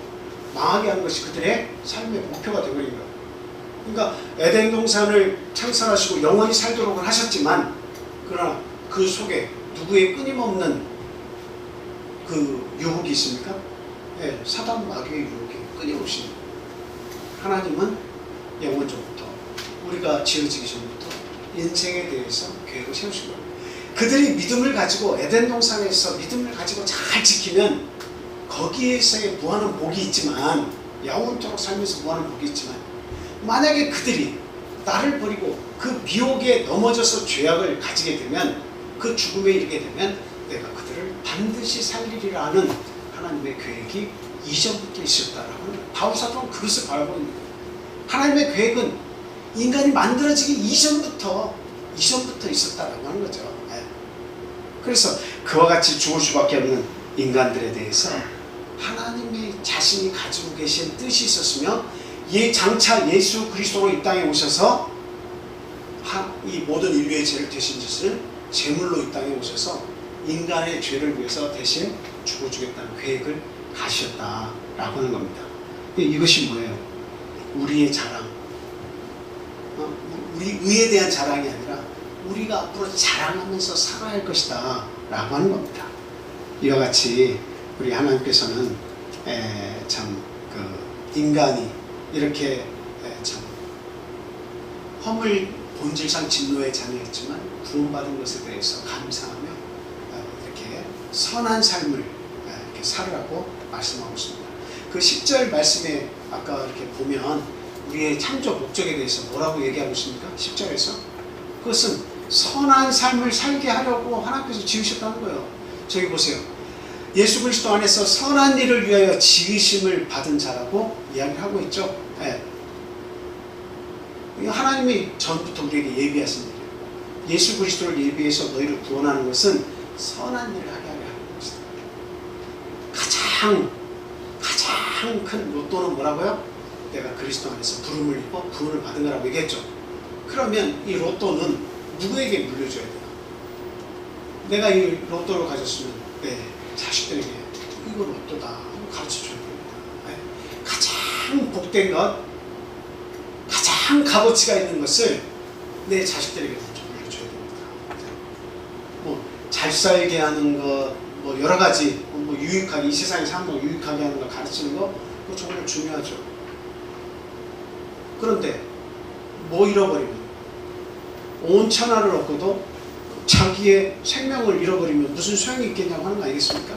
망하게 하는 것이 그들의 삶의 목표가 되어버린 거예요. 그러니까 에덴 동산을 창설하시고 영원히 살도록 하셨지만 그러나 그 속에 누구의 끊임없는 그 유혹이 있습니까? 네, 사단 마귀의 유혹이 끊임없이. 하나님은 영원전부터 우리가 지어지기 전부터 인생에 대해서 계획을 세우신 거예요. 그들이 믿음을 가지고 에덴 동산에서 믿음을 가지고 잘 지키면 거기에서의 무한한 복이 있지만 영원토록 살면서 무한한 복이 있지만 만약에 그들이 나를 버리고 그 미혹에 넘어져서 죄악을 가지게 되면 그 죽음에 이르게 되면 내가 그들을 반드시 살리리라는 하나님의 계획이 이전부터 있었다라고 바울 사도는 그것을 바라보고 있는 거예요. 하나님의 계획은 인간이 만들어지기 이전부터 있었다라고 하는 거죠. 그래서 그와 같이 죽을 수밖에 없는 인간들에 대해서 하나님이 자신이 가지고 계신 뜻이 있었으며 장차 예수 그리스도로 이 땅에 오셔서 이 모든 인류의 죄를 대신 짓을 제물로 이 땅에 오셔서 인간의 죄를 위해서 대신 죽어주겠다는 계획을 가셨다라고 하는 겁니다. 이것이 뭐예요? 우리의 자랑, 우리 의에 대한 자랑이 아니라 우리가 앞으로 자랑하면서 살아야 할 것이다 라고 하는 겁니다. 이와 같이 우리 하나님께서는 인간이 이렇게 참 허물 본질상 진노의 자녀였지만 구원받은 것에 대해서 감사하며 이렇게 선한 삶을 이렇게 살으라고 말씀하고 있습니다. 그 10절 말씀에 아까 이렇게 보면 우리의 창조 목적에 대해서 뭐라고 얘기하고 있습니까? 10절에서 그것은 선한 삶을 살게 하려고 하나님께서 지으셨다는 거예요. 저기 보세요. 예수 그리스도 안에서 선한 일을 위하여 지으심을 받은 자라고 이야기를 하고 있죠. 하나님이 전부터 우리에게 예비하신 일이에요. 예수 그리스도를 예비해서 너희를 구원하는 것은 선한 일을 하게 하려 하는 것이다. 가장 큰 로또는 뭐라고요? 내가 그리스도 안에서 부름을 입어 구원을 받은 거라고 얘기했죠. 그러면 이 로또는 누구에게 물려줘야 돼요? 내가 이 로또를 가졌으면 내 자식들에게 이거 로또다 하고 가르쳐줘야 됩니다. 가장 복된 것, 가장 값어치가 있는 것을 내 자식들에게 먼저 물려줘야 됩니다. 잘 살게 하는 것, 여러 가지 유익하게, 이 세상에 사는 거 유익하게 하는 거 가르치는 거, 그거 정말 중요하죠. 그런데 잃어버리면 온 천하를 얻고도 자기의 생명을 잃어버리면 무슨 소용이 있겠냐고 하는 거 아니겠습니까?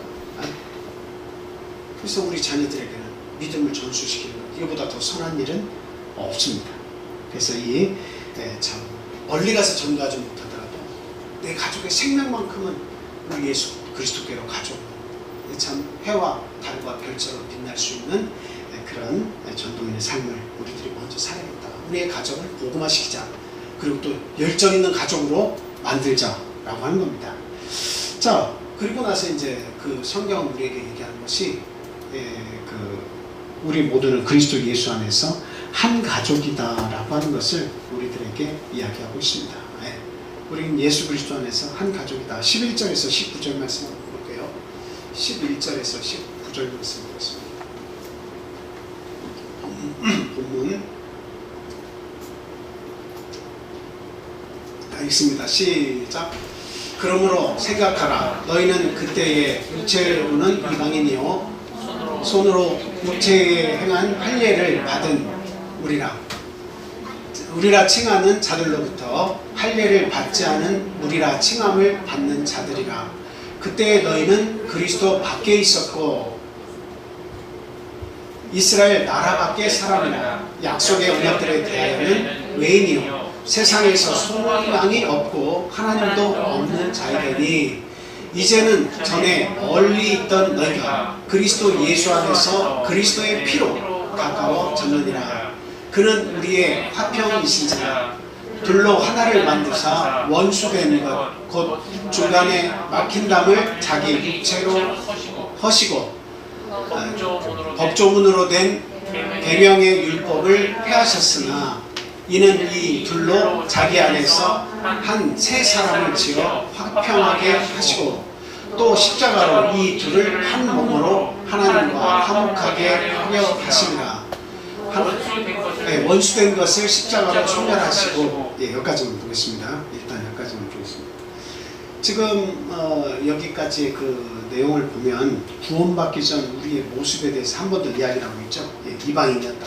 그래서 우리 자녀들에게는 믿음을 전수시키는 것, 이거보다 더 선한 일은 없습니다. 그래서 참 멀리 가서 전도하지 못하더라도 내 가족의 생명만큼은 우리 예수 그리스도께로 가져오는 참 해와 달과 별처럼 빛날 수 있는 그런 전도인의 삶을 우리들이 먼저 살아야겠다. 우리의 가정을 복음화시키자. 그리고 또 열정 있는 가족으로 만들자라고 하는 겁니다. 자, 그리고 나서 이제 그 성경은 우리에게 얘기하는 것이 우리 모두는 그리스도 예수 안에서 한 가족이다라고 하는 것을 우리들에게 이야기하고 있습니다. 우리는 예수 그리스도 안에서 한 가족이다. 11절에서 19절 말씀 한번 볼게요. 11절에서 19절 말씀 보겠습니다. 본문 읽습니다. 시작. 그러므로 생각하라. 너희는 그때의 육체로는 이방인이요 손으로 육체에 행한 할례를 받은 우리라 칭하는 자들로부터 할례를 받지 않은 우리라 칭함을 받는 자들이라. 그때 너희는 그리스도 밖에 있었고 이스라엘 나라 밖의 사람이라. 약속의 언약들에 대하여는 외인이요 세상에서 소망이 없고 하나님도 없는 자이되니 이제는 전에 멀리 있던 너희가 그리스도 예수 안에서 그리스도의 피로 가까워졌느니라. 그는 우리의 화평이신지라. 둘로 하나를 만드사 원수된 것 곧 중간에 막힌 담을 자기 육체로 허시고 법조문으로 된 계명의 율법을 폐하셨으나 이는 이 둘로 자기 안에서 한 새 사람을 지어 화평하게 하시고 또 십자가로 이 둘을 한 몸으로 하나님과 화목하게 하려 하심이라. 원수된 것을 십자가로 소멸하시고 여기까지만 보겠습니다. 일단 여기까지만 보겠습니다. 지금 여기까지 그 내용을 보면 구원받기 전 우리의 모습에 대해서 한 번 더 이야기를 하고 있죠. 이방인이었다.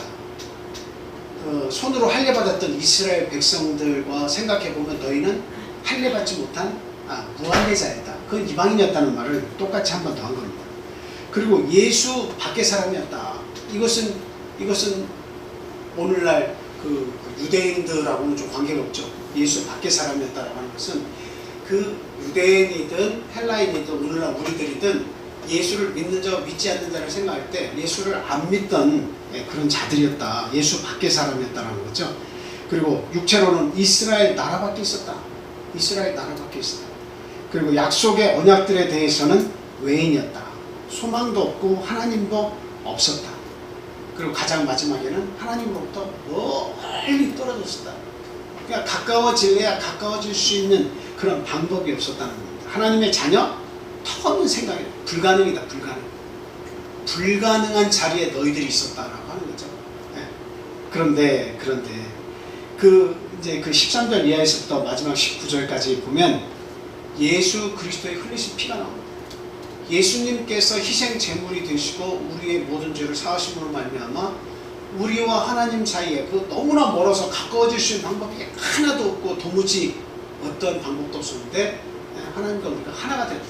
손으로 할례받았던 이스라엘 백성들과 생각해보면 너희는 할례받지 못한 무할례자였다. 그건 이방인이었다는 말을 똑같이 한 번 더 한 겁니다. 그리고 예수 밖의 사람이었다. 이것은 오늘날 그 유대인들하고는 좀 관계가 없죠. 예수 밖의 사람이었다라고 하는 것은 그 유대인이든 헬라인이든 오늘날 우리들이든 예수를 믿는 자 믿지 않는 자를 생각할 때 예수를 안 믿던 그런 자들이었다. 예수 밖의 사람이었다라는 거죠. 그리고 육체로는 이스라엘 나라밖에 있었다. 이스라엘 나라밖에 있었다. 그리고 약속의 언약들에 대해서는 외인이었다. 소망도 없고 하나님도 없었다. 그리고 가장 마지막에는 하나님으로부터 멀리 떨어졌었다. 그러니까 가까워질래야 가까워질 수 있는 그런 방법이 없었다는 겁니다. 하나님의 자녀? 턱없는 생각이에요. 불가능이다. 불가능한 자리에 너희들이 있었다라고 하는 거죠. 그런데 이제 그 13절 이하에서부터 마지막 19절까지 보면 예수 그리스도의 흘리신 피가 나옵니다. 예수님께서 희생 제물이 되시고 우리의 모든 죄를 사하심으로 말미암아 우리와 하나님 사이에 그 너무나 멀어서 가까워질 수 있는 방법이 하나도 없고 도무지 어떤 방법도 없었는데 하나님과 우리가 하나가 됐다.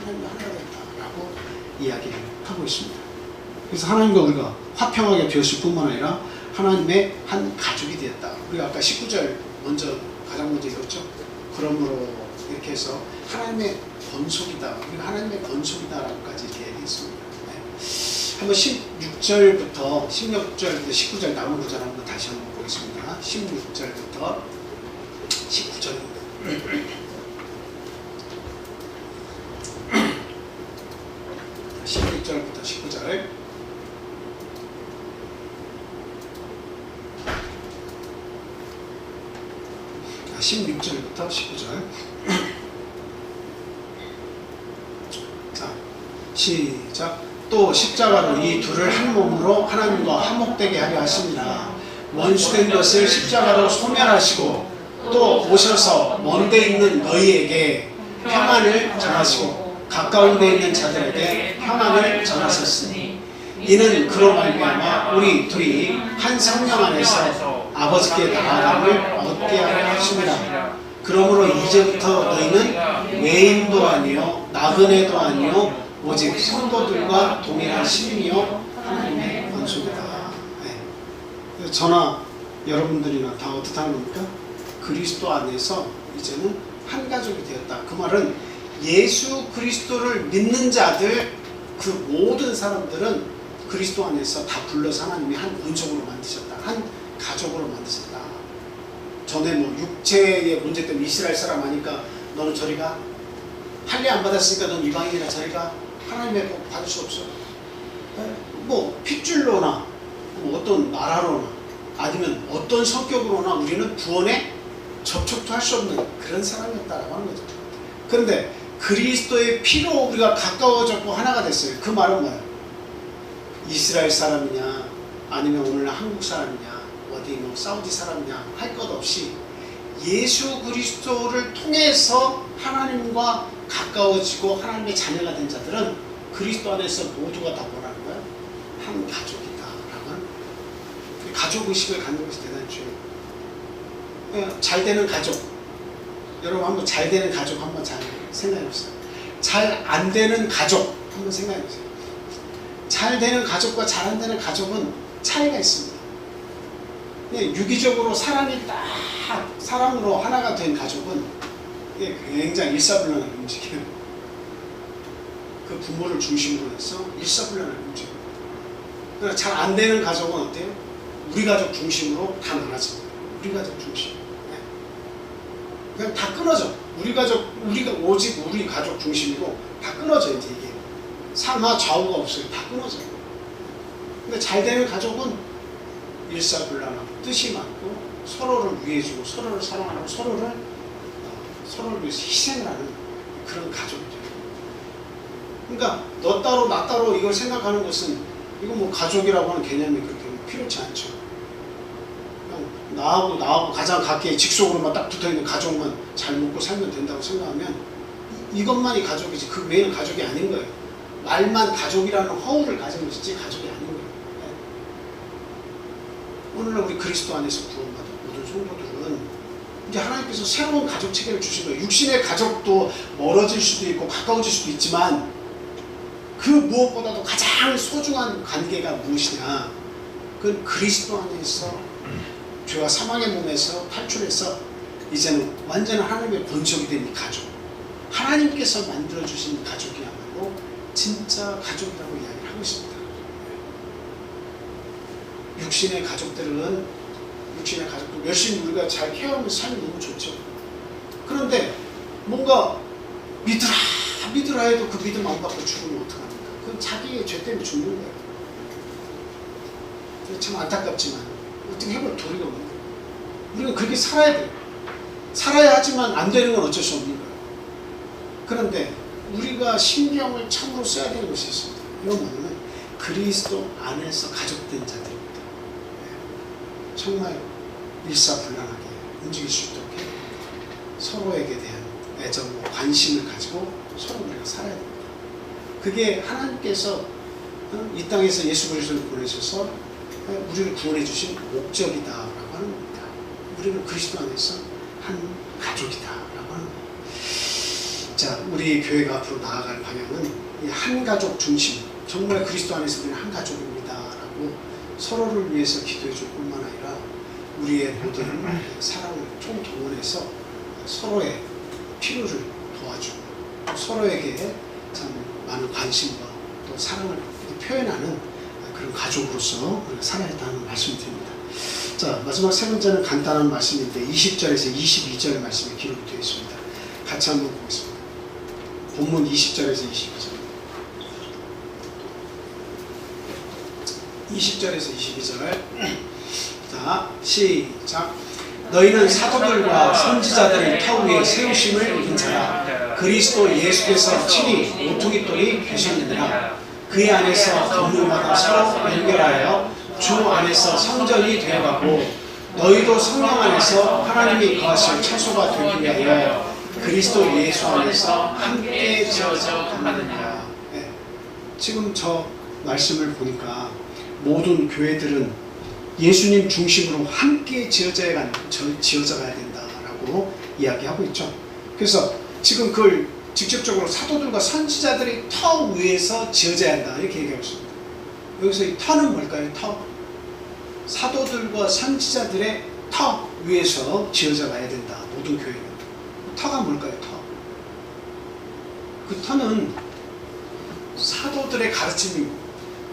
하나님과 하나가 됐다라고 이야기를 하고 있습니다. 그래서 하나님과 우리가 화평하게 되었을 뿐만 아니라 하나님의 한 가족이 되었다. 우리가 아까 19절 가장 먼저 읽었죠. 그러므로 이렇게 해서 하나님의 권속이다. 우리가 하나님의 권속이다라고까지 이렇게 얘기했습니다. 한번 16절부터 16절부터 19절 남은 구절 한번 다시 한번 보겠습니다. 16절부터 19절입니다. 16절부터 19절. 자, 16절부터 19절. 자, 시작. 또 십자가로 이 둘을 한 몸으로 하나님과 화목되게 하려 하십니다. 원수된 것을 십자가로 소멸하시고 또 오셔서 먼데 있는 너희에게 평안을 전하시고 가까운 데 있는 자들에게 평안을 전하셨으니 이는 그로 말미암아 우리 둘이 한 성령 안에서 아버지께 나아감을 얻게 하려 하십니다. 그러므로 이제부터 너희는 외인도 아니요 나그네도 아니요 오직 성도들과 동일한 시민이요 하나님의 권속이다. 저나 여러분들이나 다 어떻게 하는 겁니까? 그리스도 안에서 이제는 한 가족이 되었다. 그 말은 예수 그리스도를 믿는 자들 그 모든 사람들은 그리스도 안에서 다 불러서 하나님이 한 은족으로 만드셨다. 한 가족으로 만드셨다. 전에 뭐 육체의 문제 때문에 이스라엘 사람 하니까 너는 저리 가. 할례 안 받았으니까 넌 이방인이나 자기가 하나님의 복 받을 수 없어. 뭐 핏줄로나 뭐 어떤 나라로나 아니면 어떤 성격으로나 우리는 구원에 접촉도 할 수 없는 그런 사람이었다라고 하는 거죠. 그런데 그리스도의 피로 우리가 가까워졌고 하나가 됐어요. 그 말은 뭐예요? 이스라엘 사람이냐 아니면 오늘날 한국 사람이냐 어디 뭐 사우디 사람이냐 할 것 없이 예수 그리스도를 통해서 하나님과 가까워지고 하나님의 자녀가 된 자들은 그리스도 안에서 모두가 다 뭐라는 거예요? 한 가족이다 라고 하는 가족의식을 갖는 것이 대단히 중요해요. 잘 되는 가족, 여러분 한번 잘 되는 가족 한번 잘 생각해보세요. 잘 안 되는 가족 한번 생각해보세요. 잘 되는 가족과 잘 안 되는 가족은 차이가 있습니다. 유기적으로 사람이 딱 사람으로 하나가 된 가족은 굉장히 일사불란하게 움직여요. 그 부모를 중심으로 해서 일사불란하게 움직여요. 그러니까 잘 안 되는 가족은 어때요? 우리 가족 중심으로 다 나눠집니다. 우리 가족 중심. 그냥 다 끊어져. 우리가 오직 우리 가족 중심으로 다 끊어져. 이제 이게 상하 좌우가 없어요. 다 끊어져. 근데 잘 되는 가족은 일사불란하고 뜻이 많고 서로를 위해주고 서로를 사랑하고 서로를 위해서 희생을 하는 그런 가족이죠. 그러니까 너 따로 나 따로 이걸 생각하는 것은 이거 뭐 가족이라고 하는 개념이 그렇게 필요치 않죠. 나하고 가장 가까이 직속으로만 딱 붙어있는 가족만 잘 먹고 살면 된다고 생각하면 이것만이 가족이지 그 외에는 가족이 아닌 거예요. 말만 가족이라는 허울을 가진 것이지 가족이 아닌 거예요. 오늘날 우리 그리스도 안에서 구원받은 모든 성도들은 이제 하나님께서 새로운 가족 체계를 주신 거예요. 육신의 가족도 멀어질 수도 있고 가까워질 수도 있지만 그 무엇보다도 가장 소중한 관계가 무엇이냐? 그건 그리스도 안에서 죄와 사망의 몸에서 탈출해서 이제는 완전한 하나님의 본성이 된 이 가족, 하나님께서 만들어주신 가족이야말로 진짜 가족이라고 이야기를 하고 있습니다. 육신의 가족들 열심히 우리가 잘 케어하면서 살면 너무 좋죠. 그런데 뭔가 믿으라 해도 그 믿음 안 받고 죽으면 어떡합니까? 그건 자기의 죄 때문에 죽는 거예요. 참 안타깝지만 어떻게 해볼 도리가 없는 거예요. 우리가 그렇게 살아야 돼요. 살아야 하지만 안 되는 건 어쩔 수 없는 거예요. 그런데 우리가 신경을 참으로 써야 되는 것이 있습니다. 이건 뭐냐면 그리스도 안에서 가족된 자들입니다. 정말 일사불란하게 움직일 수 있도록 해야 됩니다. 서로에게 대한 애정과 관심을 가지고 서로 우리가 살아야 됩니다. 그게 하나님께서 이 땅에서 예수 그리스도를 보내셔서 우리를 구원해 주신 목적이다라고 하는 겁니다. 우리는 그리스도 안에서 한 가족이다라고 하는 겁니다. 자, 우리 교회가 앞으로 나아갈 방향은 이 한 가족 중심, 정말 그리스도 안에서 우리는 한 가족입니다라고 서로를 위해서 기도해 줄 뿐만 아니라 우리의 모든 사랑을 총동원해서 서로의 필요를 도와주고 서로에게 참 많은 관심과 또 사랑을 표현하는 그런 가족으로서 우리가 살아야 한다는 말씀을 드립니다. 자, 마지막 세 번째는 간단한 말씀인데 20절에서 22절 말씀이 기록이 되어 있습니다. 같이 한번 보겠습니다. 본문 20절에서 22절. 20절에서 22절. 자, 시작. 너희는 사도들과 선지자들의 터 위에 세우심을 입은 자라. 그리스도 예수께서 친히 오뚜기돌이 되셨느니라. 그의 안에서 건물마다 서로 연결하여 주 안에서 성전이 되어가고 너희도 성령 안에서 하나님이 거하실 처소가 되기 위하여 그리스도 예수 안에서 함께 지어져 가느니라. 네. 지금 저 말씀을 보니까 모든 교회들은 예수님 중심으로 함께 지어져 가야 된다라고 이야기하고 있죠. 그래서 지금 그걸 직접적으로 사도들과 선지자들의 터 위에서 지어져야 한다 이렇게 얘기하고 있습니다. 여기서 이 터는 뭘까요? 터. 사도들과 선지자들의 터 위에서 지어져 가야 된다. 모든 교회는. 터가 뭘까요? 터. 그 터는 사도들의 가르침이고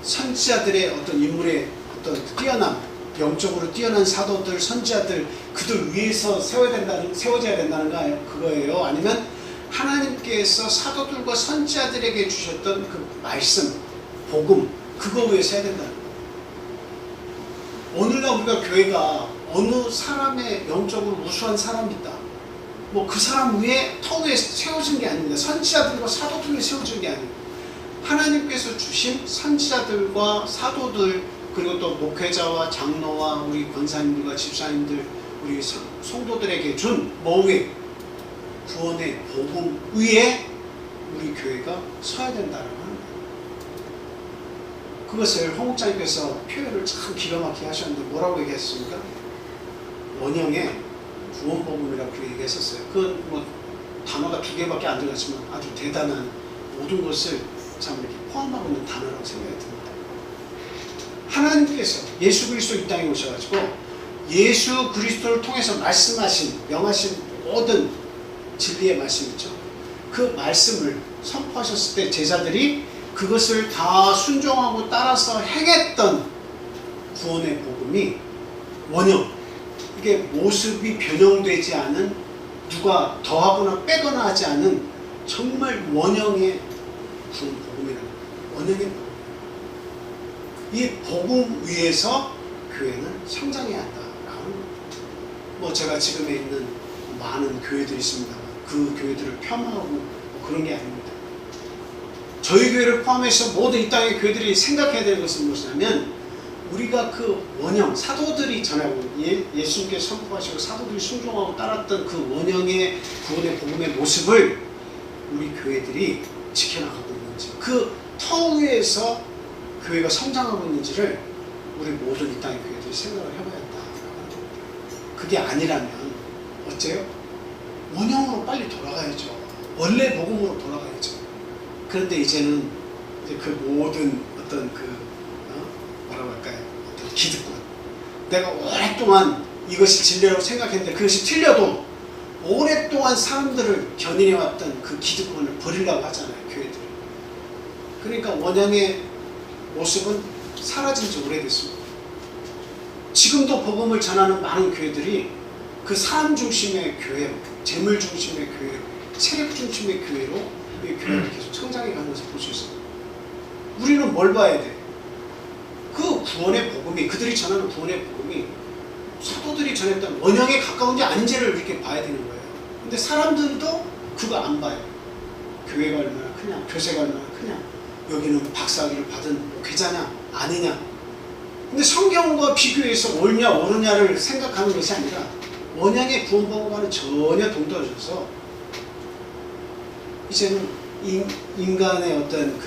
선지자들의 어떤 인물의 어떤 뛰어남, 영적으로 뛰어난 사도들, 선지자들 그들 위에서 세워져야 된다는 그거예요. 아니면 하나님께서 사도들과 선지자들에게 주셨던 그 말씀, 복음, 그거 위해서 해야 된다는 거예요. 오늘날 우리가 교회가 어느 사람의 영적으로 우수한 사람이 있다, 뭐 그 사람 위에 터 위에 세워진 게 아닙니다. 선지자들과 사도들 위에 세워진 게 아닙니다. 하나님께서 주신 선지자들과 사도들, 그리고 또 목회자와 장로와 우리 권사님들과 집사님들, 우리 성도들에게 준 뭐 위에? 구원의 복음 위에 우리 교회가 서야 된다는 거예요. 그것을 홍 목사님께서 표현을 참 기가 막히게 하셨는데 뭐라고 얘기했습니까? 원형의 구원복음이라고 얘기했었어요. 그 뭐 단어가 2개밖에 안 들어갔지만 아주 대단한 모든 것을 참 이렇게 포함하고 있는 단어라고 생각이 듭니다. 하나님께서 예수 그리스도 이 땅에 오셔가지고 예수 그리스도를 통해서 말씀하신, 명하신 모든 진리의 말씀 있죠. 그 말씀을 선포하셨을 때 제자들이 그것을 다 순종하고 따라서 행했던 구원의 복음이 원형, 이게 모습이 변형되지 않은, 누가 더하거나 빼거나 하지 않은 정말 원형의 구원 복음이라는 거예요. 원형의 복음. 이 복음 위에서 교회는 성장해야 한다라는 거예요. 뭐 제가 지금에 있는 많은 교회들이 있습니다. 그 교회들을 폄하하고 뭐 그런 게 아닙니다. 저희 교회를 포함해서 모든 이 땅의 교회들이 생각해야 되는 것은 무엇이냐면, 우리가 그 원형, 사도들이 전하고 예수님께서 선포하시고 사도들이 순종하고 따랐던 그 원형의 구원의 복음의 모습을 우리 교회들이 지켜나가고 있는지, 그 터 위에서 교회가 성장하고 있는지를 우리 모든 이 땅의 교회들이 생각을 해봐야 한다라는 겁니다. 그게 아니라면 어째요? 원형으로 빨리 돌아가야죠. 원래 복음으로 돌아가야죠. 그런데 이제는 이제 그 모든 어떤 뭐라고 할까요? 어떤 기득권. 내가 오랫동안 이것이 진리라고 생각했는데 그것이 틀려도 오랫동안 사람들을 견인해왔던 그 기득권을 버리려고 하잖아요, 교회들이. 그러니까 원형의 모습은 사라진 지 오래됐습니다. 지금도 복음을 전하는 많은 교회들이 그 사람 중심의 교회, 재물 중심의 교회, 체력 중심의 교회로 이 교회를 계속 성장해 가는 것을 볼 수 있습니다. 우리는 뭘 봐야 돼? 그 구원의 복음이, 그들이 전하는 구원의 복음이 사도들이 전했던 원형에 가까운지 아닌지를 이렇게 봐야 되는 거예요. 근데 사람들도 그거 안 봐요. 교회가 얼마나 크냐, 교세가 얼마나 크냐, 여기는 박사학위를 받은 목회자냐 아니냐. 근데 성경과 비교해서 옳냐 옳으냐를 생각하는 것이 아니라 원형의 구원 복음과는 전혀 동떨어져서 이제는 인간의 어떤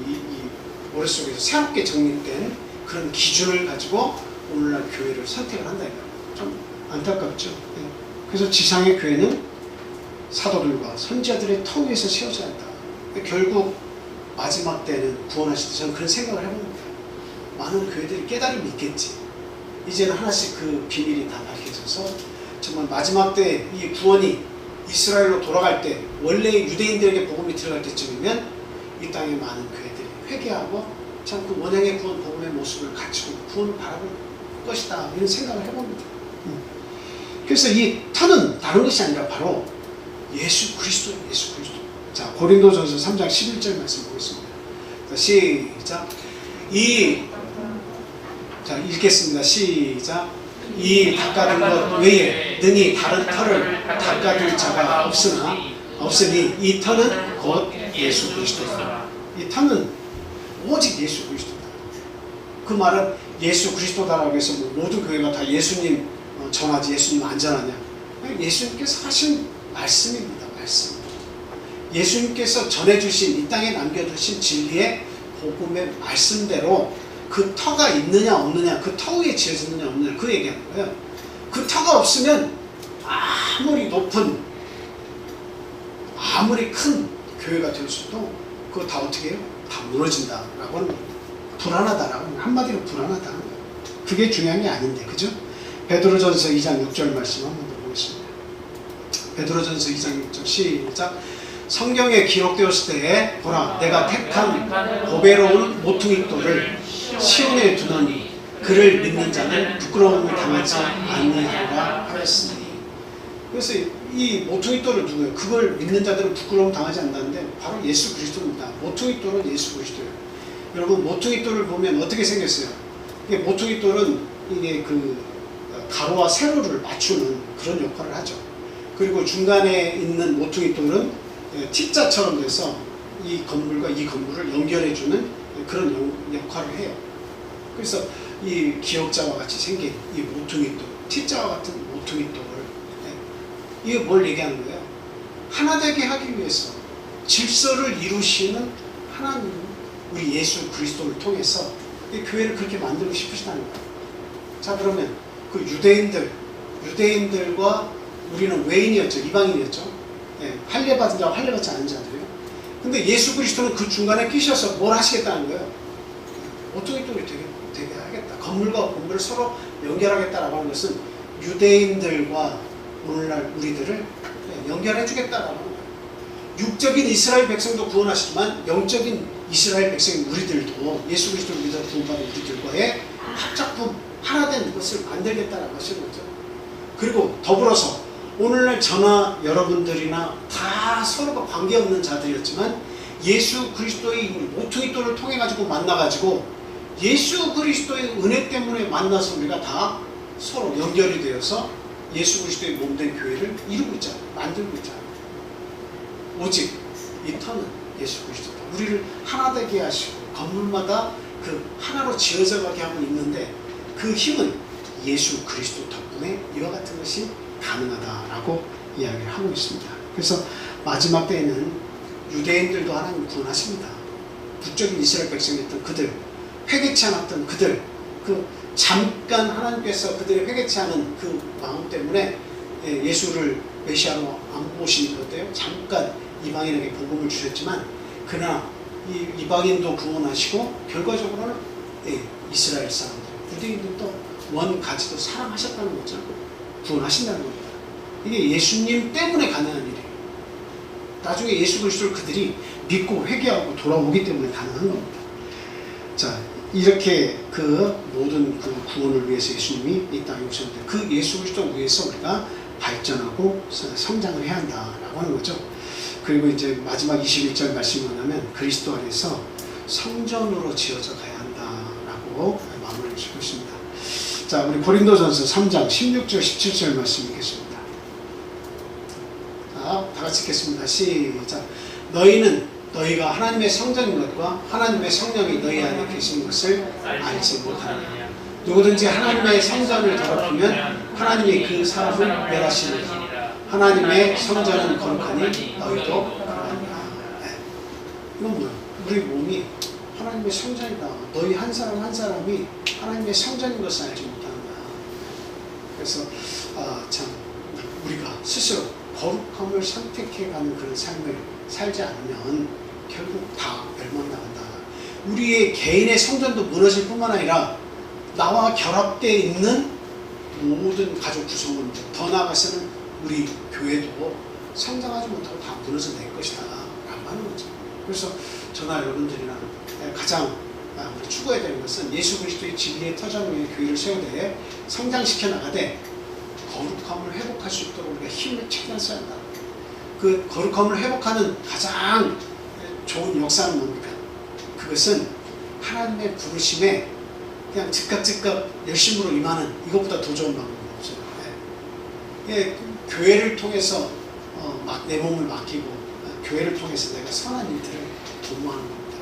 이 머릿속에서 새롭게 정립된 그런 기준을 가지고 오늘날 교회를 선택을 한다 이거예요. 좀 안타깝죠. 네. 그래서 지상의 교회는 사도들과 선지자들의 터 위에서 세워져야 한다. 결국 마지막 때는 구원하실 때 저는 그런 생각을 해봅니다. 많은 교회들이 깨달음이 있겠지. 이제는 하나씩 그 비밀이 다 밝혀져서 정말 마지막 때 이 구원이 이스라엘로 돌아갈 때, 원래 유대인들에게 복음이 들어갈 때쯤이면 이 땅의 많은 교회들이 회개하고 참 그 원형의 구원 복음의 모습을 갖추고 구원을 바라볼 것이다, 이런 생각을 해봅니다. 그래서 이 터는 다른 것이 아니라 바로 예수 그리스도예요. 예수 그리스도. 자, 고린도전서 3장 11절 말씀 보겠습니다. 자, 시작. 자, 읽겠습니다. 시작. 이 닦아둔 것 외에 능히 다른 터를 닦아둘 자가 없으니 이 터는 곧 예수 그리스도다. 이 터는 오직 예수 그리스도다. 그 말은 예수 그리스도다라고 해서 모든 교회가 다 예수님 전하지, 예수님 안 전하냐. 예수님께서 하신 말씀입니다. 말씀. 예수님께서 전해주신, 이 땅에 남겨두신 진리의 복음의 말씀대로 그 터가 있느냐 없느냐, 그 터 위에 지어졌느냐 없느냐, 그 얘기하는 거예요. 그 터가 없으면 아무리 높은, 아무리 큰 교회가 되었어도 그거 다 어떻게 해요? 다 무너진다라고 하는 겁니다. 불안하다라고 하는, 한마디로 불안하다는 거예요. 그게 중요한 게 아닌데, 그죠? 베드로전서 2장 6절 말씀 한번 더 보겠습니다. 베드로전서 2장 6절 시작. 성경에 기록되었을 때에 보라, 내가 택한 보배로운 모퉁이 돌을 시온에 두노니 그를 믿는 자는 부끄러움을 당하지 아니하리라 하였으니. 그래서 이 모퉁이 돌은 누구예요? 그걸 믿는 자들은 부끄러움 당하지 않는다는데 바로 예수 그리스도입니다. 모퉁이 돌은 예수 그리스도예요. 여러분 모퉁이 돌을 보면 어떻게 생겼어요? 이게 모퉁이 돌은 이게 그 가로와 세로를 맞추는 그런 역할을 하죠. 그리고 중간에 있는 모퉁이 돌은 T자처럼 돼서 이 건물과 이 건물을 연결해주는 그런 역할을 해요. 그래서 이 기역자와 같이 생긴 이 모퉁이 돌, T자와 같은 모퉁이 돌, 이게 뭘 얘기하는 거예요? 하나 되게 하기 위해서 질서를 이루시는 하나님, 우리 예수 그리스도를 통해서 이 교회를 그렇게 만들고 싶으시다는 거예요. 자, 그러면 그 유대인들과 우리는 외인이었죠. 이방인이었죠. 할례 받은 자와 할례 받지 않은 자들이요. 근데 예수 그리스도는 그 중간에 끼셔서 뭘 하시겠다는 거예요? 모퉁이 돌이 되게 하겠다. 건물과 건물을 서로 연결하겠다라고 하는 것은 유대인들과 오늘날 우리들을 연결해 주겠다라고 하는 거예요. 육적인 이스라엘 백성도 구원하시지만 영적인 이스라엘 백성인 우리들도 예수 그리스도를 믿어 구원받은 우리들과의 합작품 하나 된 것을 만들겠다라고 하시는 거죠. 그리고 더불어서 오늘날 저나 여러분들이나 다 서로가 관계없는 자들이었지만 예수 그리스도의 모퉁이 돌을 통해 가지고 만나가지고 예수 그리스도의 은혜 때문에 만나서 우리가 다 서로 연결이 되어서 예수 그리스도의 몸된 교회를 이루고 있잖아요. 만들고 있잖아요. 오직 이 터는 예수 그리스도다. 우리를 하나 되게 하시고 건물마다 그 하나로 지어져 가게 하고 있는데 그 힘은 예수 그리스도 덕분에 이와 같은 것이 가능하다라고 이야기를 하고 있습니다. 그래서 마지막 때에는 유대인들도 하나님 구원하십니다. 북적인 이스라엘 백성이었던 그들, 회개치 않았던 그들, 그 잠깐 하나님께서 그들의 회개치 않은 그 마음 때문에 예수를 메시아로 안 모시는 것도요. 잠깐 이방인에게 복음을 주셨지만 그러나 이 이방인도 구원하시고 결과적으로는 이스라엘 사람들, 유대인들도 원가지도 사랑하셨다는 거죠. 구원하신다는 겁니다. 이게 예수님 때문에 가능한 일이에요. 나중에 예수 그리스도를 그들이 믿고 회개하고 돌아오기 때문에 가능한 겁니다. 자, 이렇게 그 모든 그 구원을 위해서 예수님이 이 땅에 오셨는데 그 예수 그리스도 위해서 우리가 발전하고 성장을 해야 한다라고 하는 거죠. 그리고 이제 마지막 21절 말씀을 하면 그리스도 안에서 성전으로 지어져 가야 한다라고 마무리를 짓고 있습니다. 자, 우리 고린도전서 3장 16절 17절 말씀 읽겠습니다. 자, 다 같이 읽겠습니다. 시작. 너희가 하나님의 성전인 것과 하나님의 성령이 너희 안에 계신 것을 알지 못하느냐. 누구든지 하나님의 성전을 더럽히면 하나님이 그 사람을 멸하시느니라. 하나님의 성전은 거룩하니 너희도 거룩하니라. 이건 뭐야? 우리 몸이 하나님의 성전이다. 너희 한 사람 한 사람이 하나님의 성전인 것을 알지 못하는다. 그래서 참 우리가 스스로 거룩함을 선택해가는 그런 삶을 살지 않으면 결국 다 멸망당한다. 우리의 개인의 성전도 무너질 뿐만 아니라 나와 결합되어 있는 모든 가족 구성원들, 더 나아가서는 우리 교회도 성장하지 못하고 다 무너져 낼 것이다 라고 하는 거죠. 그래서 저나 여러분들이나 가장 우리 추구해야 되는 것은 예수 그리스도의 진리의 터전 위에 교회를 세우되 성장시켜 나가되 거룩함을 회복할 수 있도록 우리가 힘을 최대한 써야 한다. 그 거룩함을 회복하는 가장 좋은 역사는 뭡니까? 그것은 하나님의 부르심에 그냥 즉각 열심으로 임하는 이것보다 더 좋은 방법이 없어요. 예, 교회를 통해서 내 몸을 맡기고 교회를 통해서 내가 선한 일들을 도모하는 겁니다.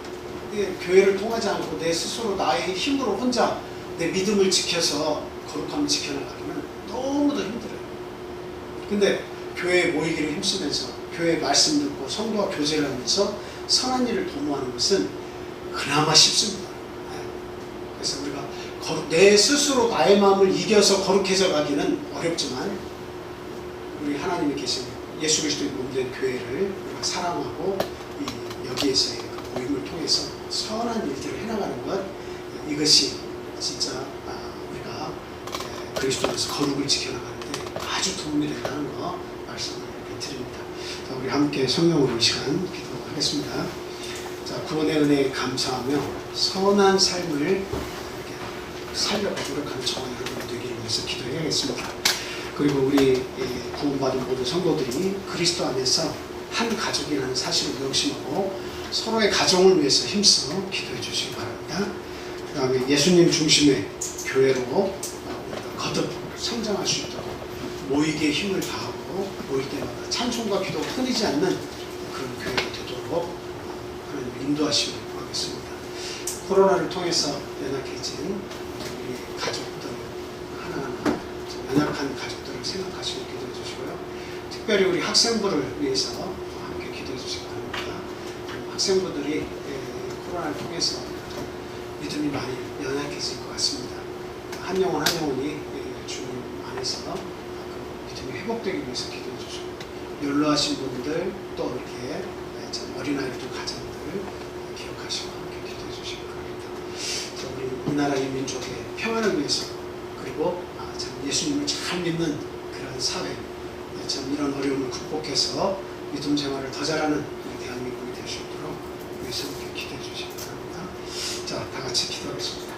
예, 교회를 통하지 않고 내 스스로 나의 힘으로 혼자 내 믿음을 지켜서 거룩함을 지켜나가기는 너무도 힘들어요. 근데 교회에 모이기를 힘쓰면서 교회 말씀 듣고 성도와 교제를 하면서 선한 일을 도모하는 것은 그나마 쉽습니다. 그래서 우리가 내 스스로 나의 마음을 이겨서 거룩해져 가기는 어렵지만 우리 하나님이 계신 예수 그리스도의 몸된 교회를 우리가 사랑하고 여기에서의 그 모임을 통해서 선한 일들을 해나가는 것, 이것이 진짜 우리가 그리스도에서 거룩을 지켜나가는데 아주 도움이 된다는 거 말씀을 이렇게 드립니다. 자, 우리 함께 성령으로 이 시간 기도하겠습니다. 자, 구원의 은혜에 감사하며 선한 삶을 살려고 노력하는 저와 여러분 되기를 위해서 기도해야겠습니다. 그리고 우리 구원받은 모든 성도들이 그리스도 안에서 한 가족이라는 사실을 명심하고 서로의 가정을 위해서 힘써 기도해 주시기 바랍니다. 그 다음에 예수님 중심의 교회로 거듭 성장할 수 있도록 모이기에 힘을 다하고 모일 때마다 찬송과 기도가 끊이지 않는 그런 교회가 되도록 하나님 인도하시길 바라겠습니다. 코로나를 통해서 연약해진 우리 가족들 하나하나 연약한 가족들을 생각하시고 기도해 주시고요. 특별히 우리 학생부를 위해서 함께 기도해 주시기 바랍니다. 학생부들이 코로나를 통해서 믿음이 많이 연약해질 것 같습니다. 한 영혼 한 영혼이 주님 안에서 그 믿음이 회복되기 위해서 기도해 주시고 연로하신 분들 또 이렇게 어린아이들 가정들 기억하시고 함께 기도해 주시기 바랍니다. 우리 이 나라 이 민족의 평안을 위해서 그리고 참 예수님을 잘 믿는 그런 사회 참 이런 어려움을 극복해서 믿음 생활을 더 잘하는 우리 대한민국이 될 수 있도록 위해서 함께 기도해 주시기 바랍니다. 자, 다 같이 기도하겠습니다.